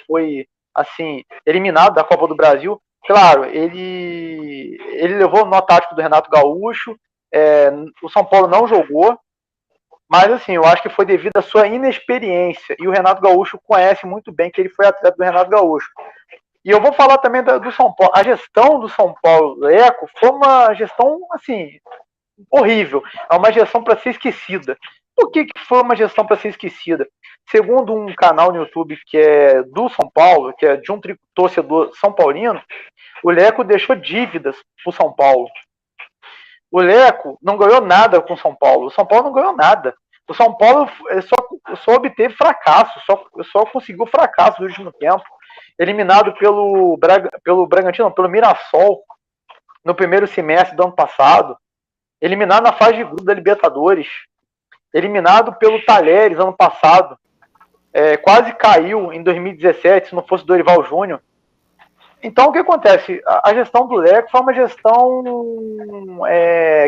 foi assim, eliminado da Copa do Brasil. Claro, ele levou o nó tático do Renato Gaúcho, o São Paulo não jogou, mas assim, eu acho que foi devido à sua inexperiência, e o Renato Gaúcho conhece muito bem que ele foi atleta do Renato Gaúcho. E eu vou falar também do São Paulo. A gestão do São Paulo Leco foi uma gestão, assim, horrível. É uma gestão para ser esquecida. Por que foi uma gestão para ser esquecida? Segundo um canal no YouTube que é do São Paulo, que é de um torcedor são paulino, o Leco deixou dívidas para o São Paulo. O Leco não ganhou nada com o São Paulo. O São Paulo não ganhou nada. O São Paulo só obteve fracasso, só conseguiu fracasso no último tempo. Eliminado pelo Bragantino, pelo Mirassol, no primeiro semestre do ano passado. Eliminado na fase de grupo da Libertadores. Eliminado pelo Talheres ano passado. Quase caiu em 2017, se não fosse Dorival Júnior. Então, o que acontece? A gestão do Leco foi uma gestão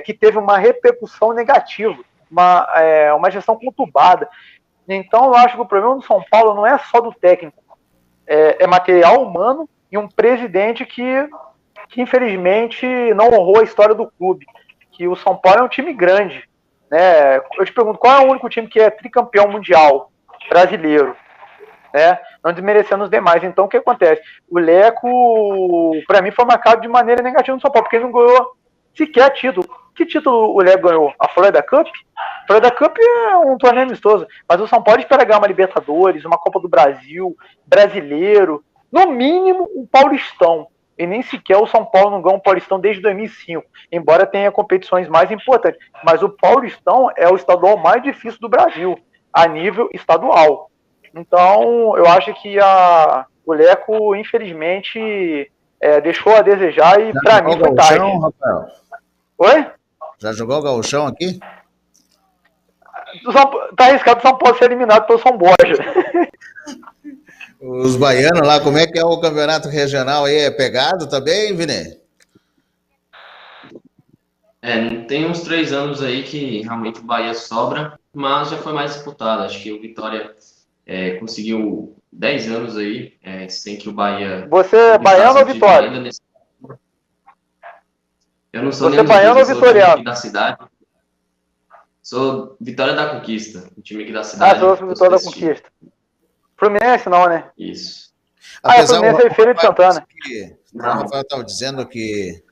que teve uma repercussão negativa, uma gestão conturbada. Então, eu acho que o problema do São Paulo não é só do técnico, é material humano e um presidente que infelizmente não honrou a história do clube, que o São Paulo é um time grande, né? Eu te pergunto, qual é o único time que é tricampeão mundial brasileiro? Não desmerecendo os demais. Então, o que acontece? O Leco, para mim, foi marcado de maneira negativa no São Paulo, porque ele não ganhou sequer título. Que título o Leco ganhou? A Florida Cup? A Florida Cup é um torneio amistoso, mas o São Paulo espera ganhar uma Libertadores, uma Copa do Brasil, brasileiro, no mínimo um Paulistão. E nem sequer o São Paulo não ganha um Paulistão desde 2005, embora tenha competições mais importantes. Mas o Paulistão é o estadual mais difícil do Brasil, a nível estadual. Então, eu acho que o Leco, infelizmente, deixou a desejar e, para mim, foi tarde. Rafael? Oi? Já jogou o Gauchão aqui? Tá arriscado o São Paulo ser eliminado pelo São Borja. Os baianos lá, como é que é o campeonato regional aí? É pegado também, Vini? Tem uns 3 anos aí que realmente o Bahia sobra, mas já foi mais disputado. Acho que o Vitória conseguiu 10 anos aí, sem que o Bahia... Você é baiano ou Vitória? Eu não sou Você nem baiano ou sou vitoriano? aqui da cidade. Sou Vitória da Conquista, o time aqui da cidade. Sou Vitória da Conquista. Fluminense não, né? Isso. Apesar Fluminense é Feira de Santana. O Rafael estava dizendo que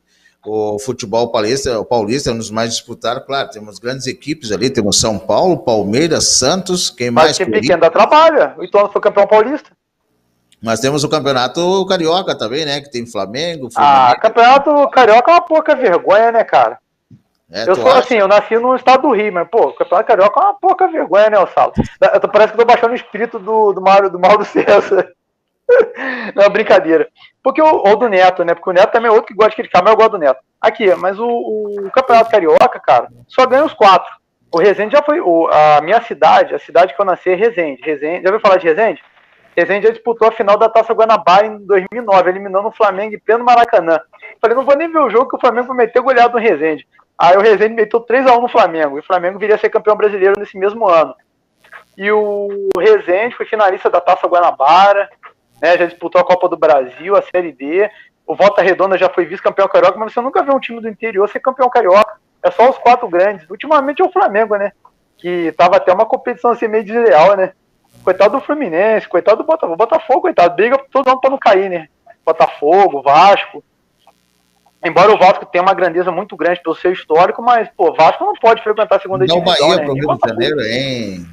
o futebol paulista é um dos mais disputados. Claro, temos grandes equipes ali, temos São Paulo, Palmeiras, Santos, quem mais? Mas time pequeno dá trabalho. O Ituano foi campeão paulista. Mas temos o Campeonato Carioca também, né? Que tem Flamengo, Fluminense. Campeonato Carioca é uma pouca vergonha, né, cara? Eu sou assim, eu nasci no estado do Rio, mas, pô, o Campeonato Carioca é uma pouca vergonha, né, Salo? Parece que eu tô baixando o espírito do Mauro César. Não, brincadeira. Porque ou do Neto, né? Porque o Neto também é outro que gosta de criticar, mas eu gosto do Neto. Aqui, mas o Campeonato Carioca, cara, só ganha os 4. O Resende já foi. A minha cidade, a cidade que eu nasci é Resende. Já ouviu falar de Resende? Resende já disputou a final da Taça Guanabara em 2009, eliminando o Flamengo em pleno Maracanã. Falei, não vou nem ver o jogo que o Flamengo vai meter goleado no Resende. Aí o Resende meteu 3-1 no Flamengo. E o Flamengo viria a ser campeão brasileiro nesse mesmo ano. E o Resende foi finalista da Taça Guanabara, né, já disputou a Copa do Brasil, a Série D. O Volta Redonda já foi vice-campeão carioca, mas você nunca vê um time do interior ser campeão carioca. É só os 4 grandes. Ultimamente é o Flamengo, né? Que tava até uma competição assim meio desleal, né? Coitado do Fluminense, coitado do Botafogo. Botafogo, coitado, briga todo mundo pra não cair, né? Botafogo, Vasco. Embora o Vasco tenha uma grandeza muito grande pelo seu histórico, mas, pô, Vasco não pode frequentar a segunda divisão, Bahia, né? Pro Rio de Janeiro, hein,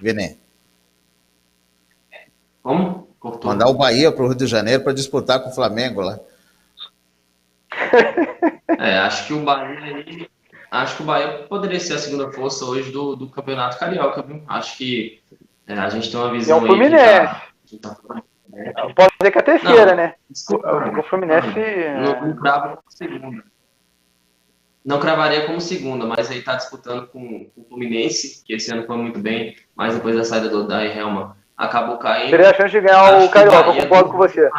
Vene? Como? Cortou. Mandar o Bahia pro Rio de Janeiro para disputar com o Flamengo lá. Acho que o Bahia poderia ser a segunda força hoje do Campeonato Carioca, viu? Acho que a gente tem uma visão aí que tá... Pode dizer que é a terceira, né? O Fluminense... Não crava como segunda. Não cravaria como segunda, mas aí tá disputando com o Fluminense, que esse ano foi muito bem, mas depois da saída do Daí Helma acabou caindo. Teria a chance de ganhar o Carioca, eu concordo com você.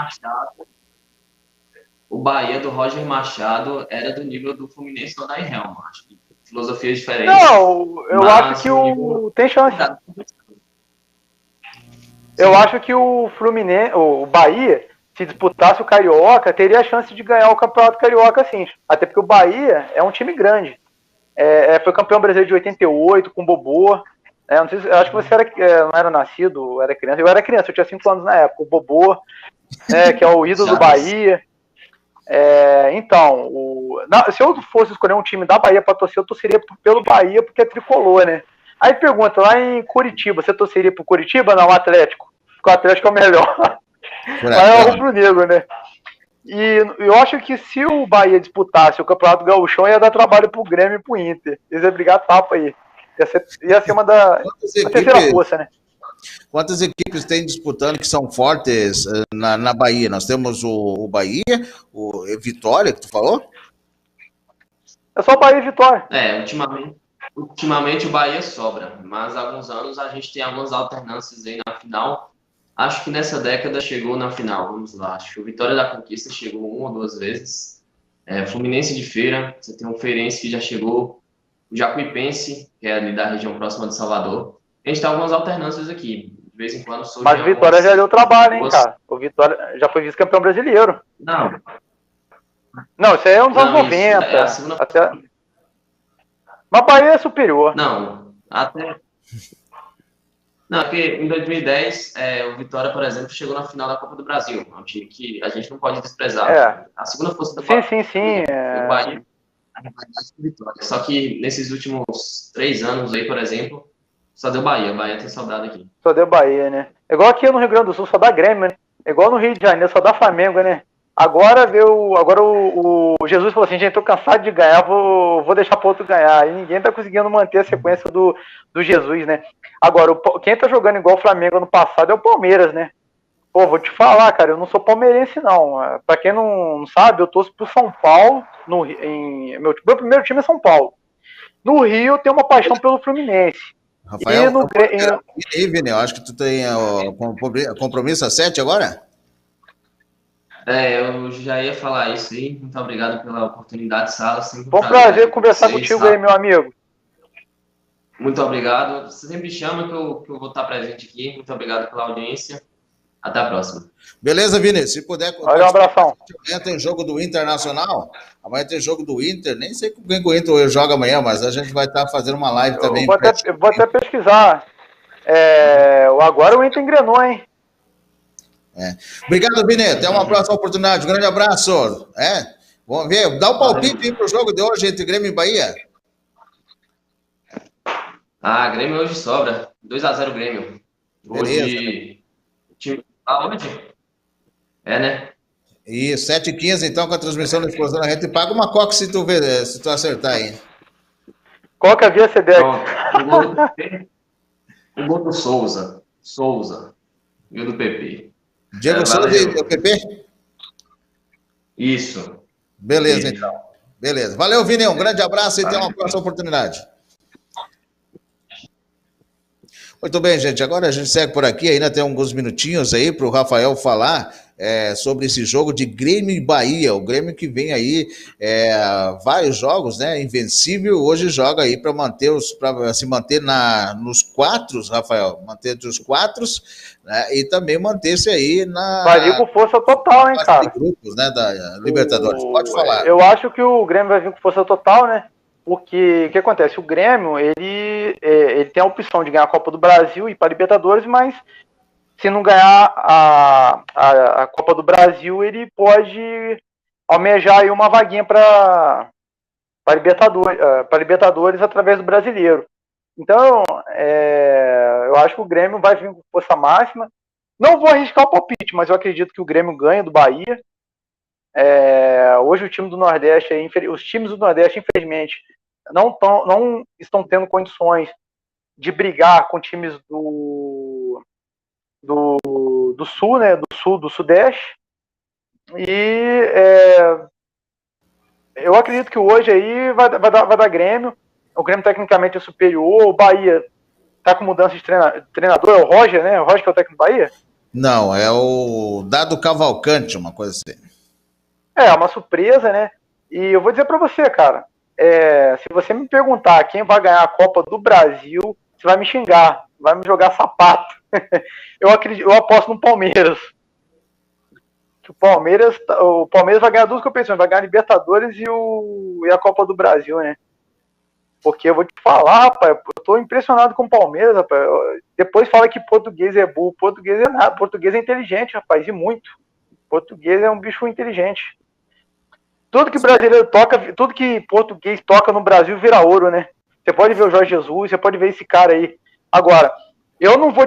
O Bahia do Roger Machado era do nível do Fluminense do Daí Helma. Acho que filosofias diferentes. Não, eu acho que tem chance. Eu acho que o Fluminense, o Bahia, se disputasse o Carioca, teria a chance de ganhar o Campeonato Carioca, sim. Até porque o Bahia é um time grande. Foi campeão brasileiro de 88, com o Bobô. Não sei, acho que você não era nascido, era criança. Eu era criança, eu tinha 5 anos na época. O Bobô, que é o ídolo do Bahia. Então, se eu fosse escolher um time da Bahia para torcer, eu torceria pelo Bahia, porque é tricolor, né? Aí pergunta, lá em Curitiba, você torceria pro Curitiba? Não, o Atlético. Porque o Atlético é o melhor. Mas é o rubro-negro, né? E eu acho que se o Bahia disputasse o Campeonato Gaúchão, ia dar trabalho pro Grêmio e pro Inter. Eles iam brigar tapa aí. Ia ser uma da terceira força, né? Quantas equipes tem disputando que são fortes na Bahia? Nós temos o Bahia, o Vitória, que tu falou? É só Bahia e Vitória. Ultimamente o Bahia sobra, mas há alguns anos a gente tem algumas alternâncias aí na final. Acho que nessa década chegou na final, vamos lá. Acho que o Vitória da Conquista chegou 1 ou 2 vezes. Fluminense de Feira, você tem um feirense que já chegou. O Jacuipense, que é ali da região próxima de Salvador. A gente tem algumas alternâncias aqui. De vez em quando surge. Mas o Vitória já deu trabalho, hein, cara? O Vitória já foi vice-campeão brasileiro. Não, isso aí é uns anos 90. Mas Bahia é superior. Não, porque em 2010, o Vitória, por exemplo, chegou na final da Copa do Brasil. É um time que a gente não pode desprezar. A segunda força do Bahia. Sim. O Bahia, a rivalidade com o Vitória. Só que nesses últimos 3 anos aí, por exemplo, só deu Bahia. Bahia tem saudade aqui. Só deu Bahia, né? É igual aqui no Rio Grande do Sul, só dá Grêmio, né? É igual no Rio de Janeiro, só dá Flamengo, né? Agora o Jesus falou assim, gente, tô cansado de ganhar, vou deixar pro outro ganhar. E ninguém tá conseguindo manter a sequência do Jesus, né? Agora, quem tá jogando igual o Flamengo ano passado é o Palmeiras, né? Pô, vou te falar, cara, eu não sou palmeirense, não. Pra quem não sabe, eu torço pro São Paulo. Meu primeiro time é São Paulo. No Rio, eu tenho uma paixão pelo Fluminense. Rafael, Vini, eu acho que tu tem compromisso às 7 agora? Eu já ia falar isso aí. Muito obrigado pela oportunidade, Sala. Foi um prazer conversar contigo aí, meu amigo. Muito obrigado. Você sempre chama que eu vou estar presente aqui. Muito obrigado pela audiência. Até a próxima. Beleza, Vini? Se puder... Olha, um abração. Amanhã tem jogo do Internacional. Amanhã tem jogo do Inter. Nem sei com quem o Inter joga amanhã, mas a gente vai estar fazendo uma live também. Eu vou até pesquisar. Agora o Inter engrenou, hein? Obrigado, Vini. Até uma próxima oportunidade. Um grande abraço. Vamos ver. Dá o palpite para o jogo de hoje entre Grêmio e Bahia. Grêmio hoje sobra. 2-0 Grêmio. Hoje... Time... Onde? Né? Isso, 7h15, então, com a transmissão da Explosão na Rede. Paga uma coca se tu acertar aí. Coca via CDEX. O gol do Souza. E o do PP. Diego Souza e o PP? Isso. Beleza, então. Beleza. Valeu, Vini. Um grande abraço e até uma próxima oportunidade. Muito bem, gente. Agora a gente segue por aqui. Ainda tem alguns minutinhos aí para o Rafael falar sobre esse jogo de Grêmio e Bahia. O Grêmio que vem aí vários jogos, né? Invencível. Hoje joga aí para se manter nos 4, Rafael. Manter entre os 4, né? E também manter-se aí na... Vai vir com força total, hein, cara? De grupos, né? Da Libertadores. Pode falar. Eu acho que o Grêmio vai vir com força total, né? Porque o que acontece? O Grêmio, ele tem a opção de ganhar a Copa do Brasil e ir para a Libertadores, mas se não ganhar a Copa do Brasil, ele pode almejar aí uma vaguinha para Libertadores através do Brasileiro. Então, eu acho que o Grêmio vai vir com força máxima. Não vou arriscar o palpite, mas eu acredito que o Grêmio ganha do Bahia. Hoje o time do Nordeste, os times do Nordeste, infelizmente, não estão tendo condições de brigar com times do Sul, né, do Sudeste. E eu acredito que hoje aí vai dar Grêmio. O Grêmio tecnicamente é superior. O Bahia está com mudança de treinador. É o Roger, né? O Roger que é o técnico do Bahia? Não, é o Dado Cavalcante, uma coisa assim. É uma surpresa, né? E eu vou dizer para você, cara, se você me perguntar quem vai ganhar a Copa do Brasil, você vai me xingar, vai me jogar sapato. Eu aposto no Palmeiras. O Palmeiras vai ganhar 2 competições, vai ganhar a Libertadores e a Copa do Brasil, né? Porque eu vou te falar, rapaz, eu tô impressionado com o Palmeiras, rapaz. Depois fala que português é burro, português é nada, português é inteligente, rapaz, e muito. Português é um bicho inteligente. Tudo que brasileiro toca, tudo que português toca no Brasil vira ouro, né? Você pode ver o Jorge Jesus, você pode ver esse cara aí. Agora, eu não vou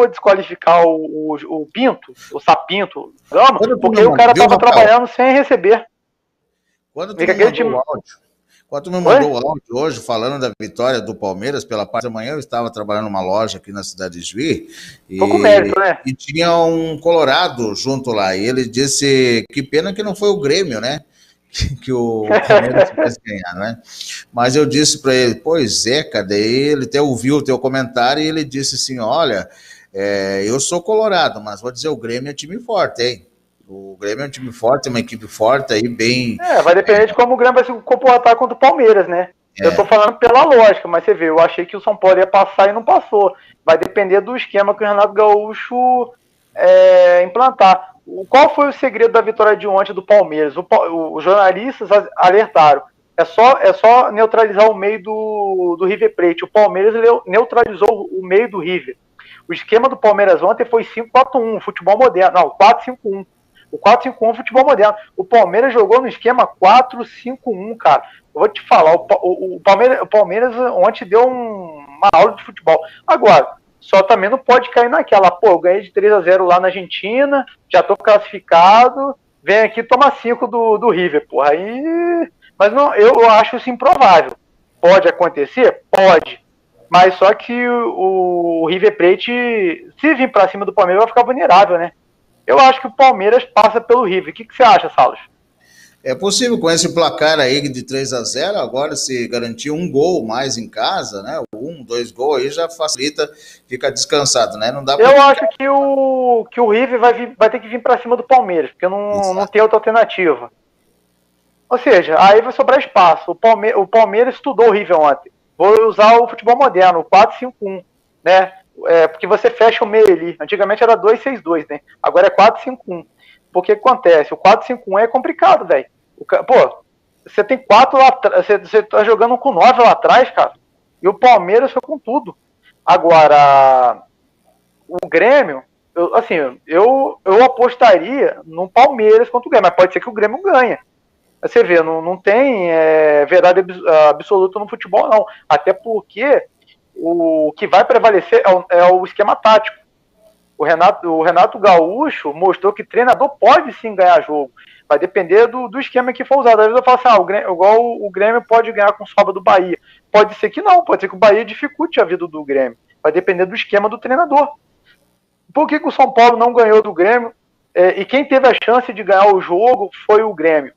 desqualificar o Pinto, o Sapinto, porque o cara tava trabalhando sem receber. Quando tu me mandou o áudio hoje, falando da vitória do Palmeiras pela parte da manhã, eu estava trabalhando numa loja aqui na cidade de Juí, com mérito, né? E tinha um colorado junto lá, e ele disse que pena que não foi o Grêmio, né? Que o Palmeiras tivesse ganhado, né? Mas eu disse para ele, pois é, cara, daí ele até ouviu o teu comentário e ele disse assim, olha, eu sou colorado, mas vou dizer, o Grêmio é time forte, hein? O Grêmio é um time forte, uma equipe forte aí, bem... vai depender de como o Grêmio vai se comportar contra o Palmeiras, né? Eu tô falando pela lógica, mas você vê, eu achei que o São Paulo ia passar e não passou. Vai depender do esquema que o Renato Gaúcho implantar. Qual foi o segredo da vitória de ontem do Palmeiras? Os jornalistas alertaram. É só neutralizar o meio do River Plate. O Palmeiras neutralizou o meio do River. O esquema do Palmeiras ontem foi 5-4-1, futebol moderno. Não, 4-5-1. O 4-5-1 é futebol moderno. O Palmeiras jogou no esquema 4-5-1, cara. Eu vou te falar, o Palmeiras ontem deu uma aula de futebol. Agora, só também não pode cair naquela, eu ganhei de 3-0 lá na Argentina, já tô classificado, vem aqui, toma 5 do River, porra. Aí... Mas não, eu acho isso improvável. Pode acontecer? Pode. Mas só que o River Plate, se vir pra cima do Palmeiras, vai ficar vulnerável, né? Eu acho que o Palmeiras passa pelo River. O que você acha, Saulo? É possível, com esse placar aí de 3-0, agora se garantir um gol mais em casa, né? 2 gols aí já facilita, fica descansado, né? Não dá Eu acho que o River vai ter que vir para cima do Palmeiras, porque não tem outra alternativa. Ou seja, aí vai sobrar espaço. O Palmeiras estudou o River ontem. Vou usar o futebol moderno, o 4-5-1, né? porque você fecha o meio ali. Antigamente era 2-6-2, né? Agora é 4-5-1. Porque o que acontece? O 4-5-1 é complicado, velho. Pô, você tem 4 lá atrás, você tá jogando com 9 lá atrás, cara. E o Palmeiras foi com tudo. Agora, o Grêmio, eu apostaria no Palmeiras contra o Grêmio, mas pode ser que o Grêmio ganhe. Você vê, não tem verdade absoluta no futebol, não. Até porque o que vai prevalecer é o esquema tático. O Renato Gaúcho mostrou que treinador pode sim ganhar jogo. Vai depender do esquema que for usado. Às vezes eu falo assim, igual o Grêmio pode ganhar com sobra do Bahia. Pode ser que não, pode ser que o Bahia dificulte a vida do Grêmio. Vai depender do esquema do treinador. Por que o São Paulo não ganhou do Grêmio? E quem teve a chance de ganhar o jogo foi o Grêmio.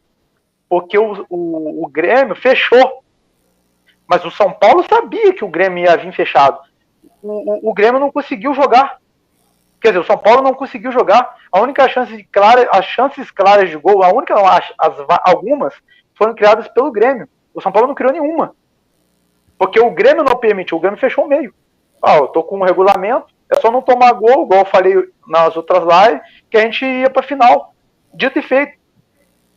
Porque o Grêmio fechou. Mas o São Paulo sabia que o Grêmio ia vir fechado. O Grêmio não conseguiu jogar. Quer dizer, o São Paulo não conseguiu jogar. A única chance clara, as chances claras de gol, algumas foram criadas pelo Grêmio. O São Paulo não criou nenhuma. Porque o Grêmio não permitiu, o Grêmio fechou o meio. Eu tô com um regulamento, é só não tomar gol, igual eu falei nas outras lives, que a gente ia pra final. Dito e feito.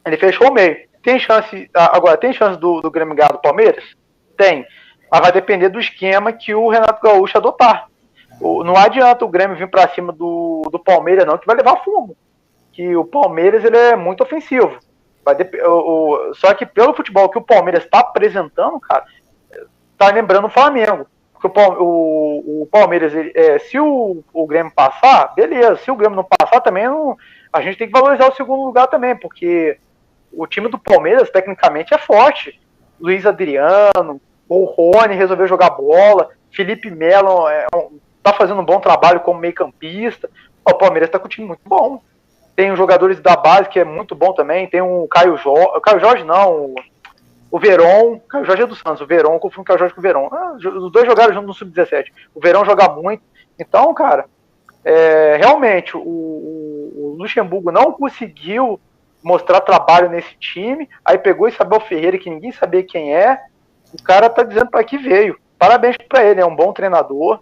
Ele fechou o meio. Tem chance, agora, tem chance do Grêmio ganhar do Palmeiras? Tem. Mas vai depender do esquema que o Renato Gaúcho adotar. Não adianta o Grêmio vir pra cima do Palmeiras, não, que vai levar fumo. Que o Palmeiras ele é muito ofensivo. Só que pelo futebol que o Palmeiras está apresentando, cara, tá lembrando o Flamengo. Porque o Palmeiras, se o Grêmio passar, beleza. Se o Grêmio não passar, também a gente tem que valorizar o segundo lugar também, porque o time do Palmeiras, tecnicamente, é forte. Luiz Adriano, o Rony resolveu jogar bola, Felipe Melo tá fazendo um bom trabalho como meio-campista. O Palmeiras tá com um time muito bom. Tem os jogadores da base que é muito bom também. Tem o Caio Jorge não, o Veron. Caio Jorge é do Santos, o Veron, confundo o Caio Jorge com o Veron. Os dois jogaram junto no Sub-17. O Veron joga muito. Então, cara, realmente, o Luxemburgo não conseguiu mostrar trabalho nesse time. Aí pegou Isabel Ferreira, que ninguém sabia quem é. O cara tá dizendo para que veio. Parabéns para ele, é um bom treinador.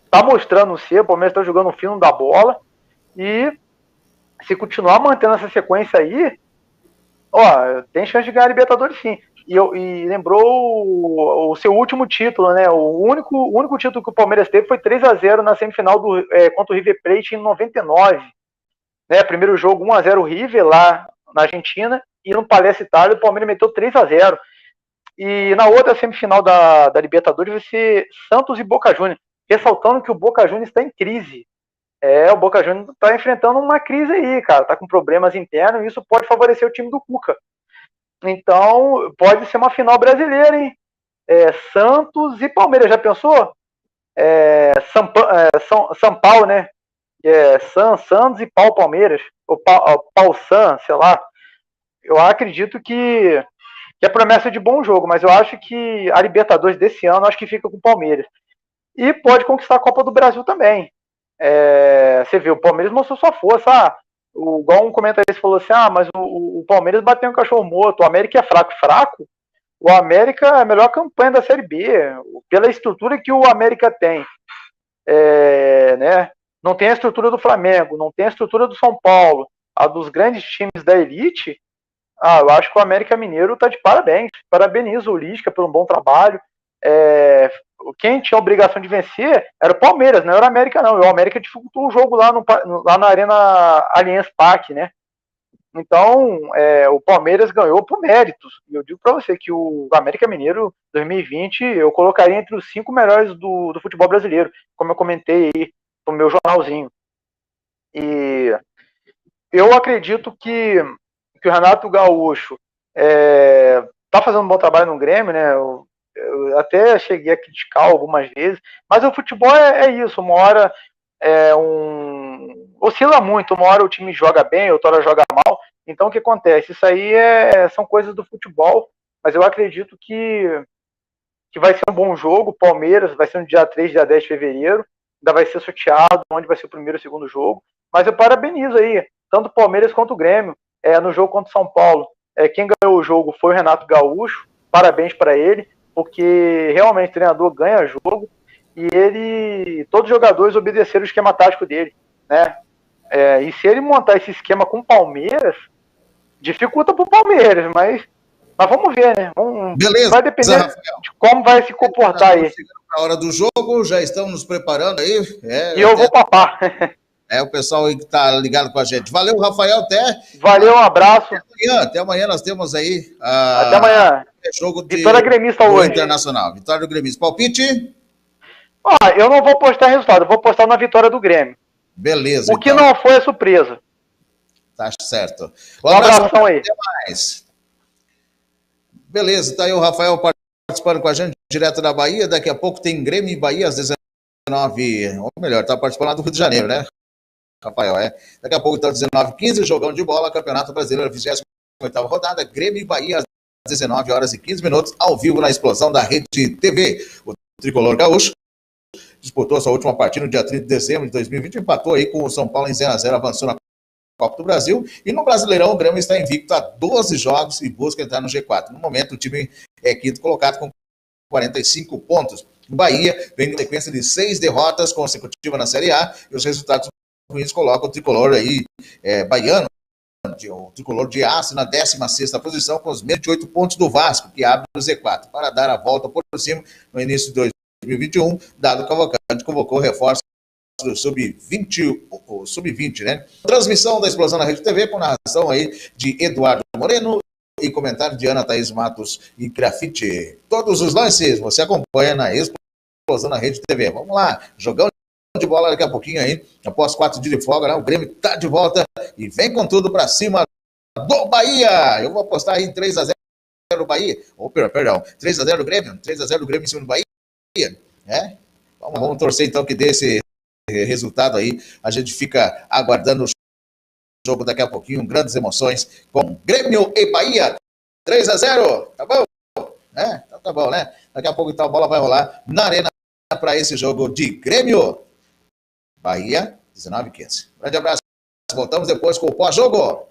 Tá mostrando o ser, o Palmeiras tá jogando o fino da bola. E se continuar mantendo essa sequência aí, tem chance de ganhar a Libertadores sim. E lembrou o seu último título, né? O único título que o Palmeiras teve foi 3-0 na semifinal contra o River Plate em 99. Né? Primeiro jogo 1-0 o River lá na Argentina, e no Palestra Itália o Palmeiras meteu 3-0. E na outra semifinal da Libertadores vai ser Santos e Boca Juniors, ressaltando que o Boca Juniors está em crise. O Boca Juniors está enfrentando uma crise aí, cara, está com problemas internos, e isso pode favorecer o time do Cuca. Então, pode ser uma final brasileira, hein? Santos e Palmeiras, já pensou? São Paulo, né? Santos e Palmeiras, ou San, sei lá. Eu acredito que é promessa de bom jogo, mas eu acho que a Libertadores desse ano, acho que fica com o Palmeiras. E pode conquistar a Copa do Brasil também. Você vê, o Palmeiras mostrou sua força. Igual um comentarista falou assim, mas o Palmeiras bateu um cachorro morto, o América é fraco. O América é a melhor campanha da Série B, pela estrutura que o América tem. Né? Não tem a estrutura do Flamengo, não tem a estrutura do São Paulo, a dos grandes times da elite. Eu acho que o América Mineiro está de parabéns. Parabenizo o Lisca pelo bom trabalho. Quem tinha a obrigação de vencer era o Palmeiras, não era o América, não. O América dificultou o jogo lá na Arena Allianz Parque, né? Então, o Palmeiras ganhou por méritos. E eu digo para você que o América Mineiro 2020 eu colocaria entre os 5 melhores do futebol brasileiro, como eu comentei aí no meu jornalzinho. E eu acredito que o Renato Gaúcho tá fazendo um bom trabalho no Grêmio, né? Eu até cheguei a criticar algumas vezes, mas o futebol é isso, uma hora oscila muito, uma hora o time joga bem, outra hora joga mal. Então o que acontece? Isso aí são coisas do futebol, mas eu acredito que vai ser um bom jogo. Palmeiras vai ser no dia 3, dia 10 de fevereiro, ainda vai ser sorteado onde vai ser o primeiro e o segundo jogo, mas eu parabenizo aí, tanto o Palmeiras quanto o Grêmio, no jogo contra o São Paulo. Quem ganhou o jogo foi o Renato Gaúcho, parabéns para ele, porque realmente o treinador ganha jogo. e todos os jogadores obedeceram o esquema tático dele, né? E se ele montar esse esquema com o Palmeiras, dificulta pro Palmeiras, mas vamos ver, né? Beleza, vai depender de como vai se comportar aí. A hora do jogo, já estamos nos preparando aí. E eu vou papar. O pessoal aí que tá ligado com a gente. Valeu, Rafael, até. Valeu, um abraço. Até amanhã nós temos aí. Até amanhã. Jogo de Vitória gremista hoje. Internacional. Vitória do Grêmio. Palpite? Eu não vou postar resultado, eu vou postar na vitória do Grêmio. Beleza. O que não foi é surpresa. Tá certo. Um abração aí. Até mais. Beleza, tá aí o Rafael participando com a gente direto da Bahia. Daqui a pouco tem Grêmio e Bahia às 19, ou melhor, tá participando lá do Rio de Janeiro, né? Rafael, Daqui a pouco, então, 19h15, jogão de bola, Campeonato Brasileiro, 28ª rodada, Grêmio e Bahia, às 19h15, ao vivo na explosão da Rede TV. O Tricolor Gaúcho disputou sua última partida no dia 30 de dezembro de 2020, empatou aí com o São Paulo em 0x0, avançou na Copa do Brasil, e no Brasileirão o Grêmio está invicto a 12 jogos e busca entrar no G4. No momento, o time é quinto colocado com 45 pontos. O Bahia vem em sequência de 6 derrotas consecutivas na Série A, e os resultados ruins colocam o tricolor aí, baiano, o tricolor de aço, na 16ª posição, com os mesmos de 8 pontos do Vasco, que abre o Z4, para dar a volta por cima no início de 2021, Dado Cavalcante convocou reforços do Sub-20, né? Transmissão da explosão na Rede TV, com narração aí de Eduardo Moreno e comentário de Ana Thaís Matos e Grafite. Todos os lances você acompanha na explosão na Rede TV. Vamos lá, jogão de bola daqui a pouquinho aí, após 4 dias de folga, né? O Grêmio tá de volta e vem com tudo para cima do Bahia. Eu vou apostar aí em 3x0 do Bahia, perdão, 3x0 do Grêmio, 3x0 do Grêmio em cima do Bahia, Vamos torcer então que dê esse resultado aí. A gente fica aguardando o jogo daqui a pouquinho, grandes emoções com Grêmio e Bahia, 3x0, tá bom? Então tá bom, né? Daqui a pouco então a bola vai rolar na arena para esse jogo de Grêmio Bahia, 19h15. Grande abraço, voltamos depois com o pós-jogo.